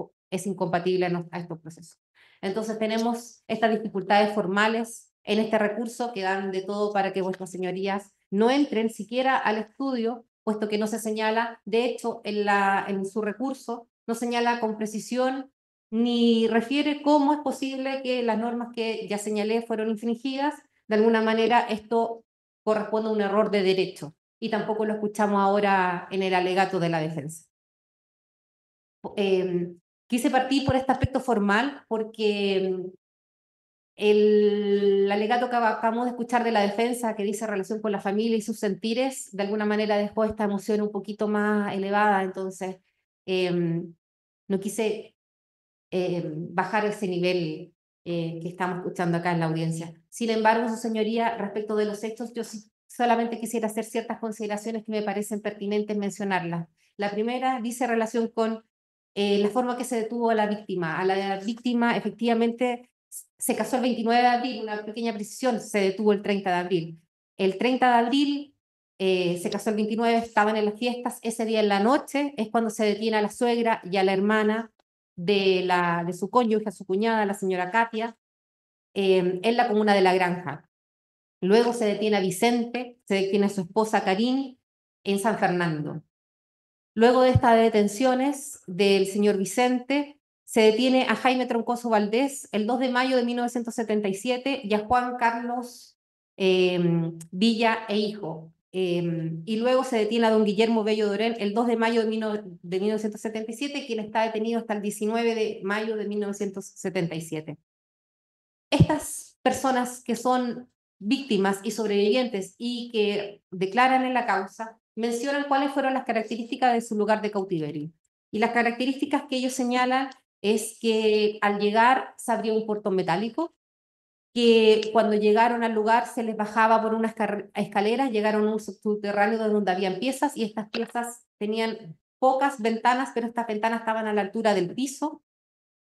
incompatible a estos procesos. Entonces, tenemos estas dificultades formales en este recurso que dan de todo para que vuestras señorías no entren siquiera al estudio, puesto que no se señala, de hecho, en su recurso, no señala con precisión ni refiere cómo es posible que las normas que ya señalé fueron infringidas. De alguna manera esto corresponde a un error de derecho, y tampoco lo escuchamos ahora en el alegato de la defensa. Quise partir por este aspecto formal porque el alegato que acabamos de escuchar de la defensa, que dice relación con la familia y sus sentires, de alguna manera dejó esta emoción un poquito más elevada, entonces no quise bajar ese nivel que estamos escuchando acá en la audiencia. Sin embargo, su señoría, respecto de los hechos, yo solamente quisiera hacer ciertas consideraciones que me parecen pertinentes mencionarlas. La primera dice relación con la forma que se detuvo a la víctima. A la víctima efectivamente se casó el 29 de abril, una pequeña precisión, se detuvo el 30 de abril. El 30 de abril se casó el 29, estaban en las fiestas, ese día en la noche es cuando se detiene a la suegra y a la hermana de su cónyuge, a su cuñada, la señora Katia, en la comuna de La Granja. Luego se detiene a Vicente, se detiene a su esposa Karin en San Fernando. Luego de estas detenciones del señor Vicente, se detiene a Jaime Troncoso Valdés el 2 de mayo de 1977 y a Juan Carlos Villa e hijo. Y luego se detiene a don Guillermo Bello Dorén el 2 de mayo de 1977, quien está detenido hasta el 19 de mayo de 1977. Estas personas que son víctimas y sobrevivientes y que declaran en la causa mencionan cuáles fueron las características de su lugar de cautiverio. Y las características que ellos señalan es que al llegar se abrió un portón metálico, que cuando llegaron al lugar se les bajaba por unas escaleras, llegaron a un subterráneo donde habían piezas, y estas piezas tenían pocas ventanas, pero estas ventanas estaban a la altura del piso.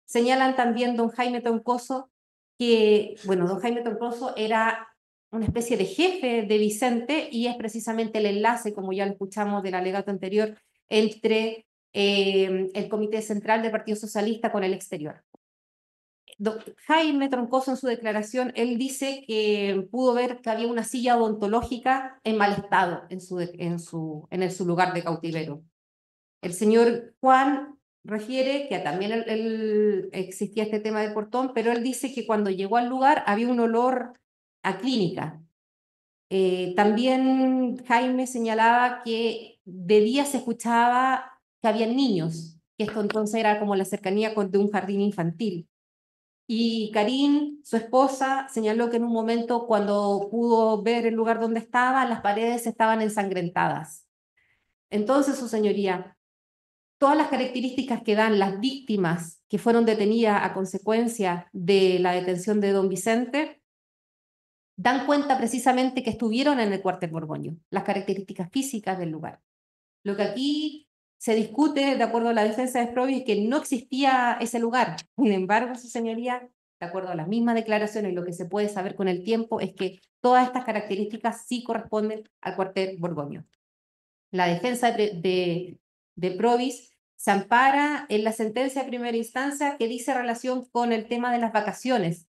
Señalan también don Jaime Troncoso que, bueno, don Jaime Troncoso era una especie de jefe de Vicente, y es precisamente el enlace, como ya lo escuchamos del alegato anterior, entre el Comité Central del Partido Socialista con el exterior. Jaime Troncoso en su declaración, él dice que pudo ver que había una silla odontológica en mal estado en su lugar de cautivero. El señor Juan refiere que también existía este tema del portón, pero él dice que cuando llegó al lugar había un olor a clínica. También Jaime señalaba que de día se escuchaba que había niños, que esto entonces era como la cercanía de un jardín infantil. Y Karin, su esposa, señaló que en un momento cuando pudo ver el lugar donde estaba, las paredes estaban ensangrentadas. Entonces, su señoría, todas las características que dan las víctimas que fueron detenidas a consecuencia de la detención de don Vicente dan cuenta precisamente que estuvieron en el cuartel Borgoño, las características físicas del lugar. Lo que aquí se discute, de acuerdo a la defensa de Sprovi, es que no existía ese lugar. Sin embargo, su señoría, de acuerdo a las mismas declaraciones y lo que se puede saber con el tiempo, es que todas estas características sí corresponden al cuartel Borgoño. La defensa de Provis se ampara en la sentencia de primera instancia que dice relación con el tema de las vacaciones,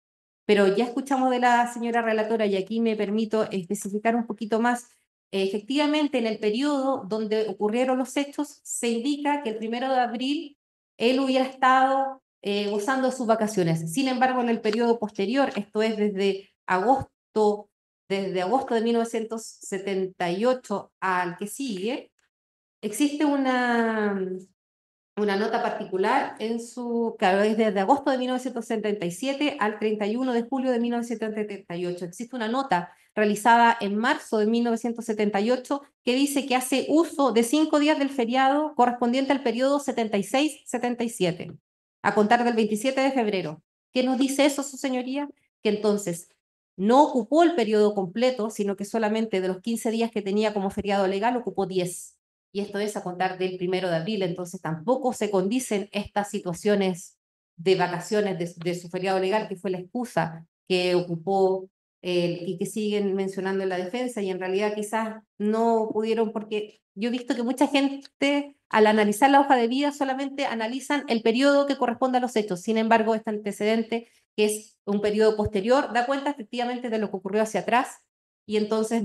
pero ya escuchamos de la señora relatora y aquí me permito especificar un poquito más. Efectivamente, en el periodo donde ocurrieron los hechos, se indica que el 1 de abril él hubiera estado gozando de sus vacaciones. Sin embargo, en el periodo posterior, esto es desde agosto de 1978 al que sigue, existe una nota particular claro, es desde agosto de 1977 al 31 de julio de 1978. Existe una nota realizada en marzo de 1978 que dice que hace uso de 5 días del feriado correspondiente al periodo 76-77, a contar del 27 de febrero. ¿Qué nos dice eso, su señoría? Que entonces no ocupó el periodo completo, sino que solamente de los 15 días que tenía como feriado legal ocupó 10. Y esto es a contar del 1 de abril, entonces tampoco se condicen estas situaciones de vacaciones de su feriado legal, que fue la excusa que ocupó y que siguen mencionando en la defensa, y en realidad quizás no pudieron, porque yo he visto que mucha gente al analizar la hoja de vida solamente analizan el periodo que corresponde a los hechos. Sin embargo, este antecedente, que es un periodo posterior, da cuenta efectivamente de lo que ocurrió hacia atrás, y entonces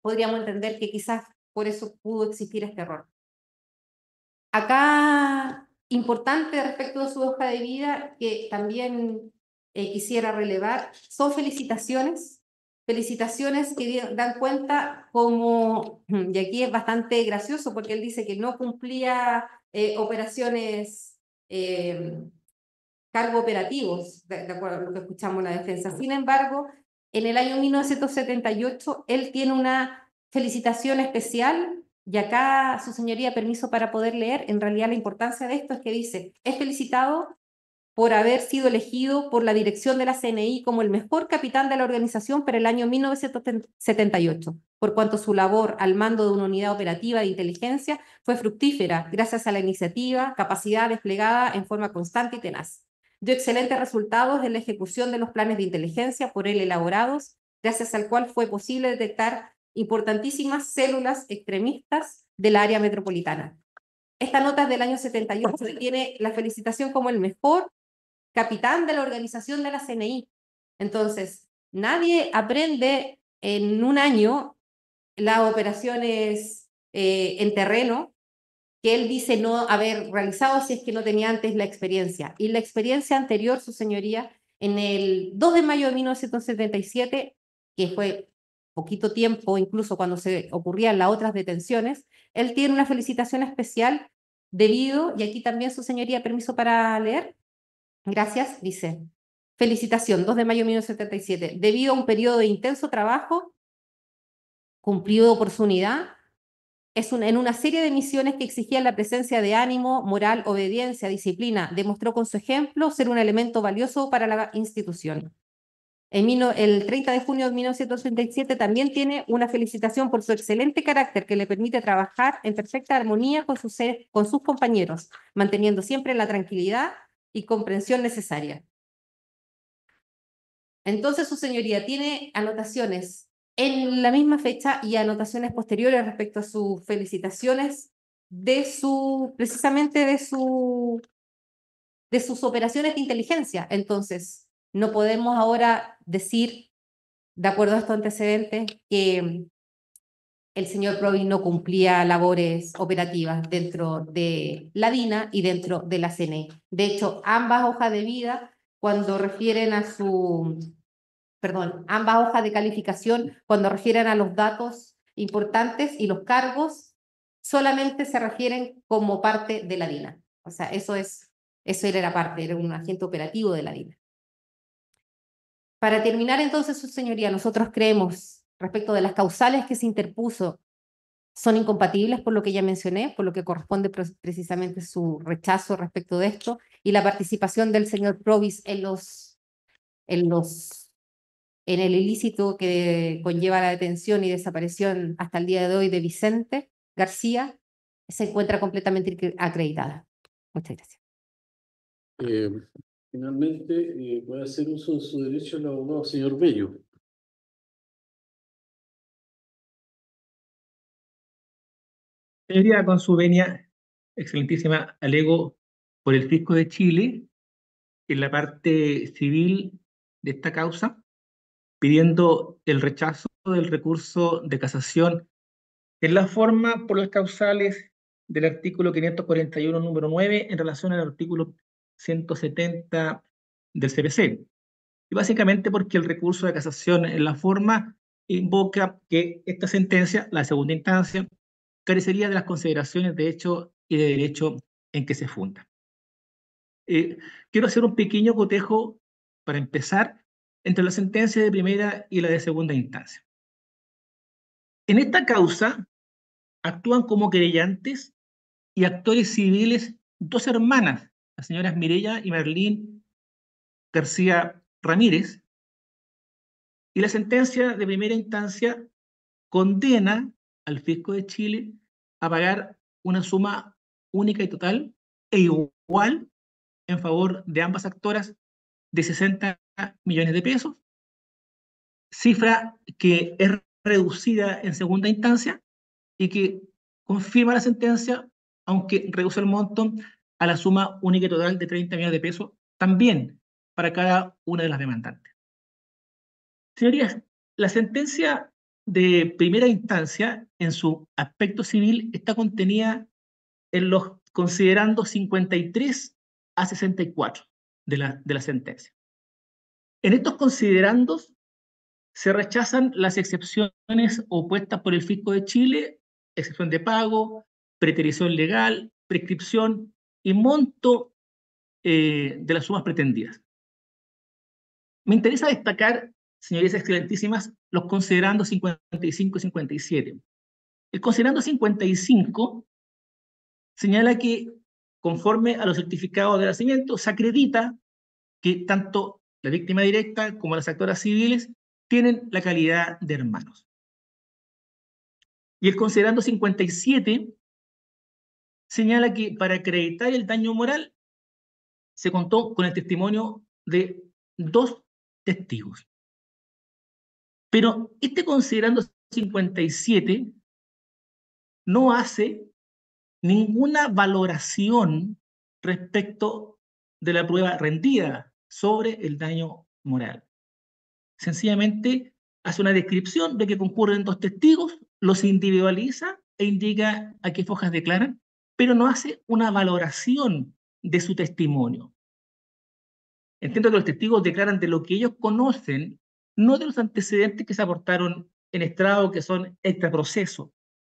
podríamos entender que quizás por eso pudo existir este error. Acá, importante respecto de su hoja de vida, que también quisiera relevar, son felicitaciones que dan cuenta como, y aquí es bastante gracioso porque él dice que no cumplía operaciones, cargos operativos, de acuerdo a lo que escuchamos en la defensa. Sin embargo, en el año 1978, él tiene una felicitación especial, y acá, su señoría, permiso para poder leer. En realidad la importancia de esto es que dice, es felicitado por haber sido elegido por la dirección de la CNI como el mejor capitán de la organización para el año 1978, por cuanto su labor al mando de una unidad operativa de inteligencia fue fructífera gracias a la iniciativa, capacidad desplegada en forma constante y tenaz. Dio excelentes resultados en la ejecución de los planes de inteligencia por él elaborados, gracias al cual fue posible detectar importantísimas células extremistas del área metropolitana. Esta nota es del año 78, tiene la felicitación como el mejor capitán de la organización de la CNI. Entonces, nadie aprende en un año las operaciones en terreno que él dice no haber realizado si es que no tenía antes la experiencia. Y la experiencia anterior, su señoría, en el 2 de mayo de 1977, que fue poquito tiempo, incluso cuando se ocurrían las otras detenciones, él tiene una felicitación especial debido, y aquí también su señoría, permiso para leer, gracias, dice, felicitación, 2 de mayo de 1977, debido a un periodo de intenso trabajo cumplido por su unidad, en una serie de misiones que exigían la presencia de ánimo, moral, obediencia, disciplina, demostró con su ejemplo ser un elemento valioso para la institución. El 30 de junio de 1937 también tiene una felicitación por su excelente carácter que le permite trabajar en perfecta armonía con sus compañeros, manteniendo siempre la tranquilidad y comprensión necesaria. Entonces, su señoría tiene anotaciones en la misma fecha y anotaciones posteriores respecto a sus felicitaciones precisamente de su de sus operaciones de inteligencia. Entonces, no podemos ahora decir, de acuerdo a estos antecedentes, que el señor Provins no cumplía labores operativas dentro de la DINA y dentro de la CNE. De hecho, ambas hojas de vida, cuando refieren a ambas hojas de calificación, cuando refieren a los datos importantes y los cargos, solamente se refieren como parte de la DINA. O sea, eso era parte, era un agente operativo de la DINA. Para terminar, entonces, su señoría, nosotros creemos, respecto de las causales que se interpuso, son incompatibles por lo que ya mencioné, por lo que corresponde precisamente su rechazo respecto de esto, y la participación del señor Provins en el ilícito que conlleva la detención y desaparición hasta el día de hoy de Vicente García, se encuentra completamente acreditada. Muchas gracias. Finalmente, voy a hacer uso de su derecho el abogado señor Bello. Señoría, con su venia, excelentísima, alego por el Fisco de Chile en la parte civil de esta causa, pidiendo el rechazo del recurso de casación en la forma por las causales del artículo 541, número 9, en relación al artículo 170 del CPC. Y básicamente porque el recurso de casación en la forma invoca que esta sentencia, la segunda instancia, carecería de las consideraciones de hecho y de derecho en que se funda. Quiero hacer un pequeño cotejo para empezar entre la sentencia de primera y la de segunda instancia. En esta causa actúan como querellantes y actores civiles dos hermanas, las señoras Mireya y Marlene García Ramírez, y la sentencia de primera instancia condena al Fisco de Chile a pagar una suma única y total e igual en favor de ambas actoras de 60 millones de pesos, cifra que es reducida en segunda instancia y que confirma la sentencia, aunque reduce el monto a la suma única y total de 30 millones de pesos, también para cada una de las demandantes. Señorías, la sentencia de primera instancia, en su aspecto civil, está contenida en los considerandos 53 a 64 de la sentencia. En estos considerandos se rechazan las excepciones opuestas por el Fisco de Chile, excepción de pago, preterición legal, prescripción y monto de las sumas pretendidas. Me interesa destacar, señorías excelentísimas, los considerandos 55 y 57. El considerando 55 señala que, conforme a los certificados de nacimiento, se acredita que tanto la víctima directa como las actoras civiles tienen la calidad de hermanos. Y el considerando 57 señala que para acreditar el daño moral se contó con el testimonio de dos testigos. Pero este considerando 57 no hace ninguna valoración respecto de la prueba rendida sobre el daño moral. Sencillamente hace una descripción de que concurren dos testigos, los individualiza e indica a qué fojas declaran, pero no hace una valoración de su testimonio. Entiendo que los testigos declaran de lo que ellos conocen, no de los antecedentes que se aportaron en estrado, que son extraproceso,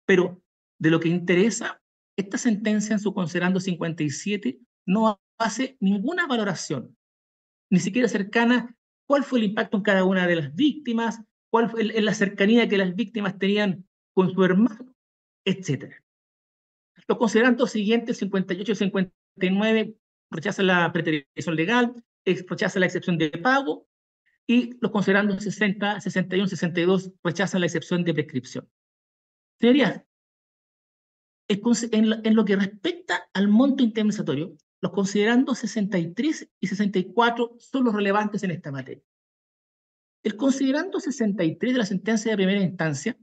pero de lo que interesa. Esta sentencia, en su considerando 57, no hace ninguna valoración, ni siquiera cercana, cuál fue el impacto en cada una de las víctimas, cuál fue la cercanía que las víctimas tenían con su hermano, etc. Los considerandos siguientes, 58 y 59, rechazan la preterición legal, rechazan la excepción de pago, y los considerandos 60, 61, 62 rechazan la excepción de prescripción. Señorías, en lo que respecta al monto indemnizatorio, los considerandos 63 y 64 son los relevantes en esta materia. El considerando 63 de la sentencia de primera instancia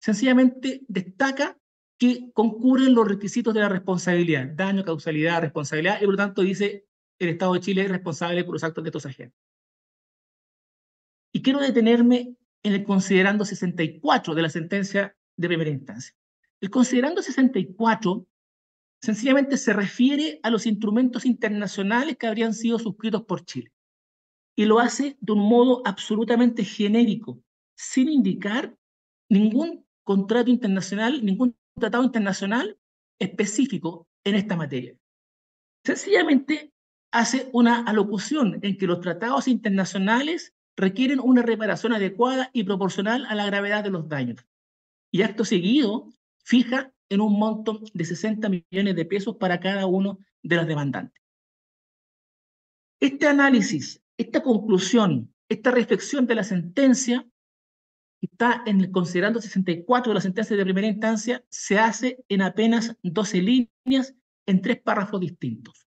sencillamente destaca que concurren los requisitos de la responsabilidad, daño, causalidad, responsabilidad, y por lo tanto dice el Estado de Chile es responsable por los actos de estos agentes. Y quiero detenerme en el considerando 64 de la sentencia de primera instancia. El considerando 64 sencillamente se refiere a los instrumentos internacionales que habrían sido suscritos por Chile. Y lo hace de un modo absolutamente genérico, sin indicar ningún contrato internacional, ningún tratado internacional específico en esta materia. Sencillamente hace una alocución en que los tratados internacionales requieren una reparación adecuada y proporcional a la gravedad de los daños. Y acto seguido fija en un monto de 60 millones de pesos para cada uno de los demandantes. Este análisis, esta conclusión, esta reflexión de la sentencia, está en el considerando 64 de la sentencia de primera instancia, se hace en apenas 12 líneas en 3 párrafos distintos.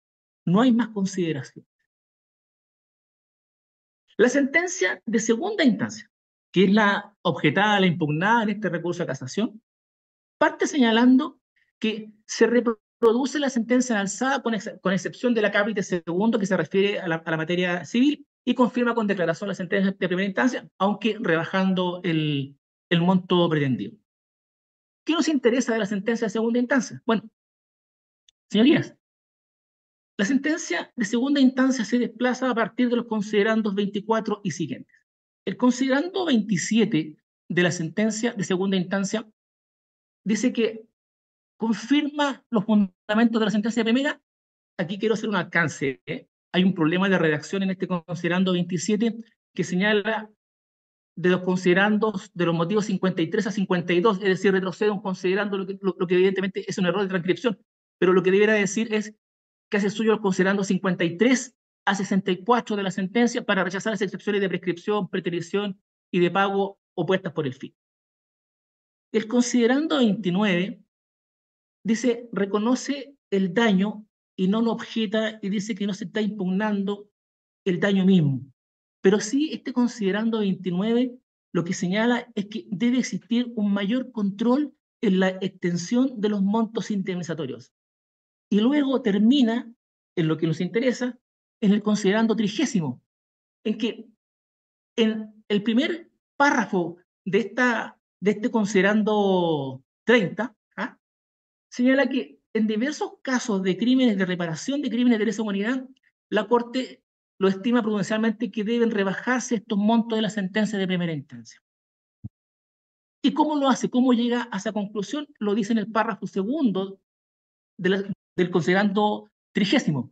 No hay más consideración. La sentencia de segunda instancia, que es la objetada, la impugnada en este recurso de casación, parte señalando que se reproduce la sentencia en alzada con excepción de la capítulo segundo que se refiere a la materia civil y confirma con declaración la sentencia de primera instancia, aunque rebajando el monto pretendido. ¿Qué nos interesa de la sentencia de segunda instancia? Bueno, señorías, la sentencia de segunda instancia se desplaza a partir de los considerandos 24 y siguientes. El considerando 27 de la sentencia de segunda instancia dice que confirma los fundamentos de la sentencia de primera. Aquí quiero hacer un alcance. Hay un problema de redacción en este considerando 27 que señala de los considerandos de los motivos 53 a 52, es decir, retrocede un considerando lo que evidentemente es un error de transcripción, pero lo que debiera decir es que hace suyo el considerando 53 a 64 de la sentencia para rechazar las excepciones de prescripción, preterición y de pago opuestas por el fin. El considerando 29 dice, reconoce el daño y no lo objeta y dice que no se está impugnando el daño mismo. Pero sí, este considerando 29 lo que señala es que debe existir un mayor control en la extensión de los montos indemnizatorios. Y luego termina, en lo que nos interesa, en el considerando 30, en que en el primer párrafo de este considerando 30, señala que en diversos casos de crímenes de reparación de crímenes de lesa humanidad, la Corte lo estima prudencialmente que deben rebajarse estos montos de la sentencia de primera instancia. ¿Y cómo lo hace? ¿Cómo llega a esa conclusión? Lo dice en el párrafo segundo del considerando 30.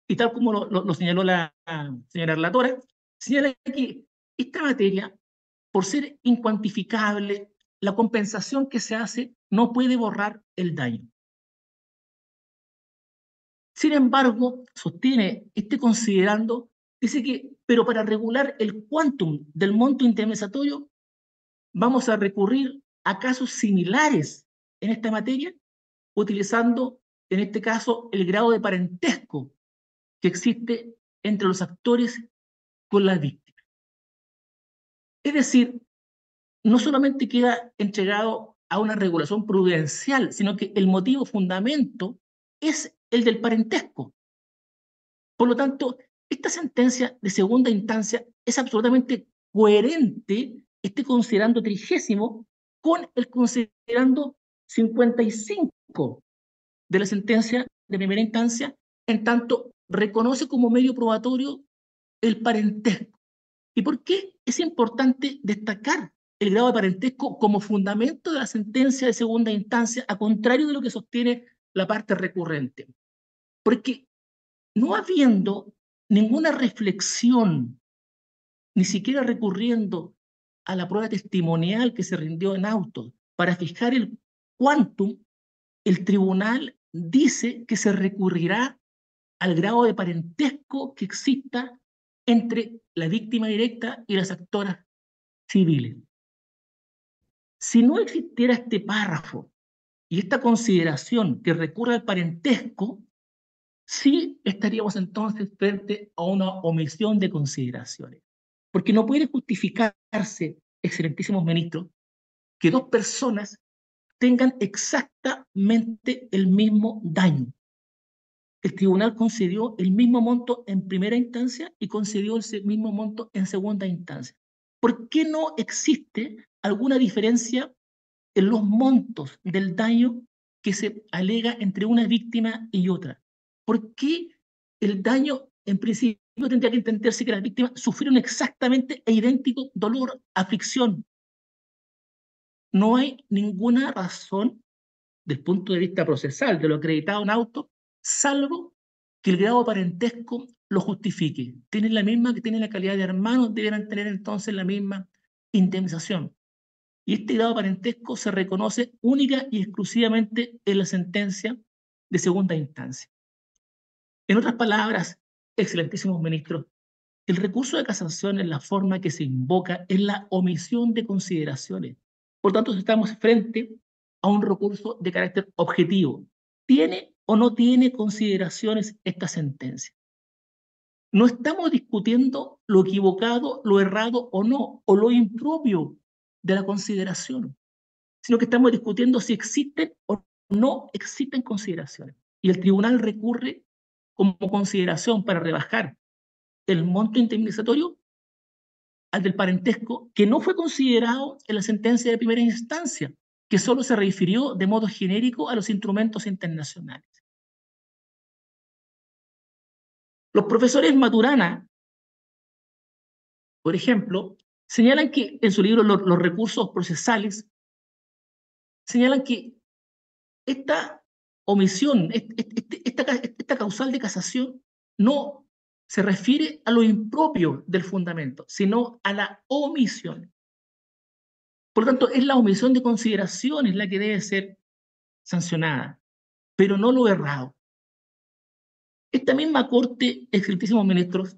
Y tal como lo señaló la señora relatora, señala que esta materia, por ser incuantificable, la compensación que se hace no puede borrar el daño. Sin embargo, sostiene este considerando, dice que, pero para regular el quantum del monto indemnizatorio, vamos a recurrir a casos similares en esta materia, utilizando, en este caso, el grado de parentesco que existe entre los actores con las víctimas. Es decir, no solamente queda entregado a una regulación prudencial, sino que el motivo fundamento es el del parentesco. Por lo tanto, esta sentencia de segunda instancia es absolutamente coherente, este considerando 30, con el considerando 55 de la sentencia de primera instancia, en tanto reconoce como medio probatorio el parentesco. ¿Y por qué es importante destacar el grado de parentesco como fundamento de la sentencia de segunda instancia, a contrario de lo que sostiene la parte recurrente? Porque no habiendo ninguna reflexión, ni siquiera recurriendo a la prueba testimonial que se rindió en auto para fijar el quantum, el tribunal dice que se recurrirá al grado de parentesco que exista entre la víctima directa y las actoras civiles. Si no existiera este párrafo y esta consideración que recurre al parentesco, sí estaríamos entonces frente a una omisión de consideraciones. Porque no puede justificarse, excelentísimos ministros, que dos personas tengan exactamente el mismo daño. el tribunal concedió el mismo monto en primera instancia y concedió ese mismo monto en segunda instancia. ¿Por qué no existe alguna diferencia en los montos del daño que se alega entre una víctima y otra? ¿Por qué el daño, en principio, tendría que entenderse que las víctimas sufrieron exactamente e idéntico dolor, aflicción? No hay ninguna razón, desde el punto de vista procesal, de lo acreditado en auto, salvo que el grado de parentesco lo justifique. Tienen la misma que tienen la calidad de hermanos, deberán tener entonces la misma indemnización. Y este grado de parentesco se reconoce única y exclusivamente en la sentencia de segunda instancia. En otras palabras, excelentísimos ministros, el recurso de casación en la forma que se invoca es la omisión de consideraciones. Por tanto, estamos frente a un recurso de carácter objetivo. ¿Tiene o no tiene consideraciones esta sentencia? No estamos discutiendo lo equivocado, lo errado o no, o lo impropio de la consideración, sino que estamos discutiendo si existen o no existen consideraciones. Y el tribunal recurre como consideración para rebajar el monto indemnizatorio al del parentesco, que no fue considerado en la sentencia de primera instancia, que solo se refirió de modo genérico a los instrumentos internacionales. Los profesores Maturana, por ejemplo, señalan que en su libro Los recursos procesales, señalan que esta omisión, esta causal de casación, no se refiere a lo impropio del fundamento, sino a la omisión. Por lo tanto, es la omisión de consideraciones la que debe ser sancionada, pero no lo errado. Esta misma Corte, excelentísimos ministros,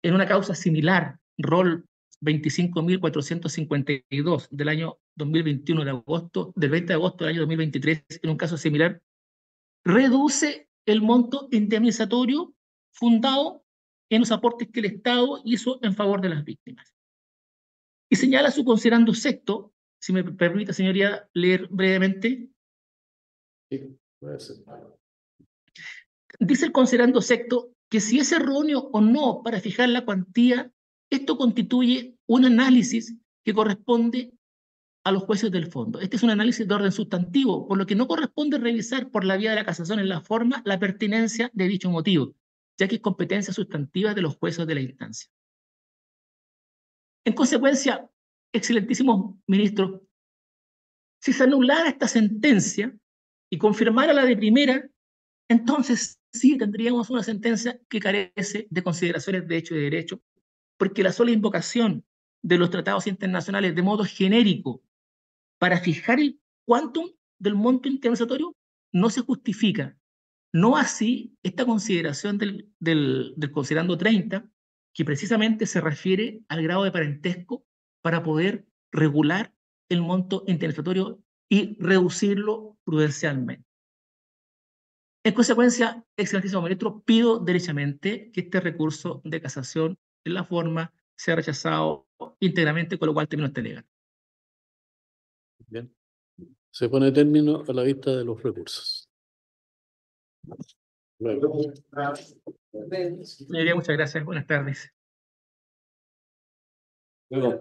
en una causa similar, rol 25.452 del año 2021, del 20 de agosto del año 2023, en un caso similar, reduce el monto indemnizatorio fundado en los aportes que el Estado hizo en favor de las víctimas. Y señala su considerando sexto, si me permite, señoría, leer brevemente. Sí, puede ser. Dice el considerando sexto que si es erróneo o no para fijar la cuantía, esto constituye un análisis que corresponde a los jueces del fondo. Este es un análisis de orden sustantivo, por lo que no corresponde revisar por la vía de la casación en la forma la pertinencia de dicho motivo, ya que es competencia sustantiva de los jueces de la instancia. En consecuencia, excelentísimos ministros, si se anulara esta sentencia y confirmara la de primera, entonces sí tendríamos una sentencia que carece de consideraciones de hecho y de derecho, porque la sola invocación de los tratados internacionales de modo genérico para fijar el quantum del monto indemnizatorio no se justifica. No así esta consideración del considerando 30, que precisamente se refiere al grado de parentesco para poder regular el monto indemnizatorio y reducirlo prudencialmente. En consecuencia, excelentísimo ministro, pido derechamente que este recurso de casación en la forma sea rechazado íntegramente, con lo cual termino este legal. Bien. Se pone término a la vista de los recursos. Luego. Señoría, muchas gracias. Buenas tardes. Luego.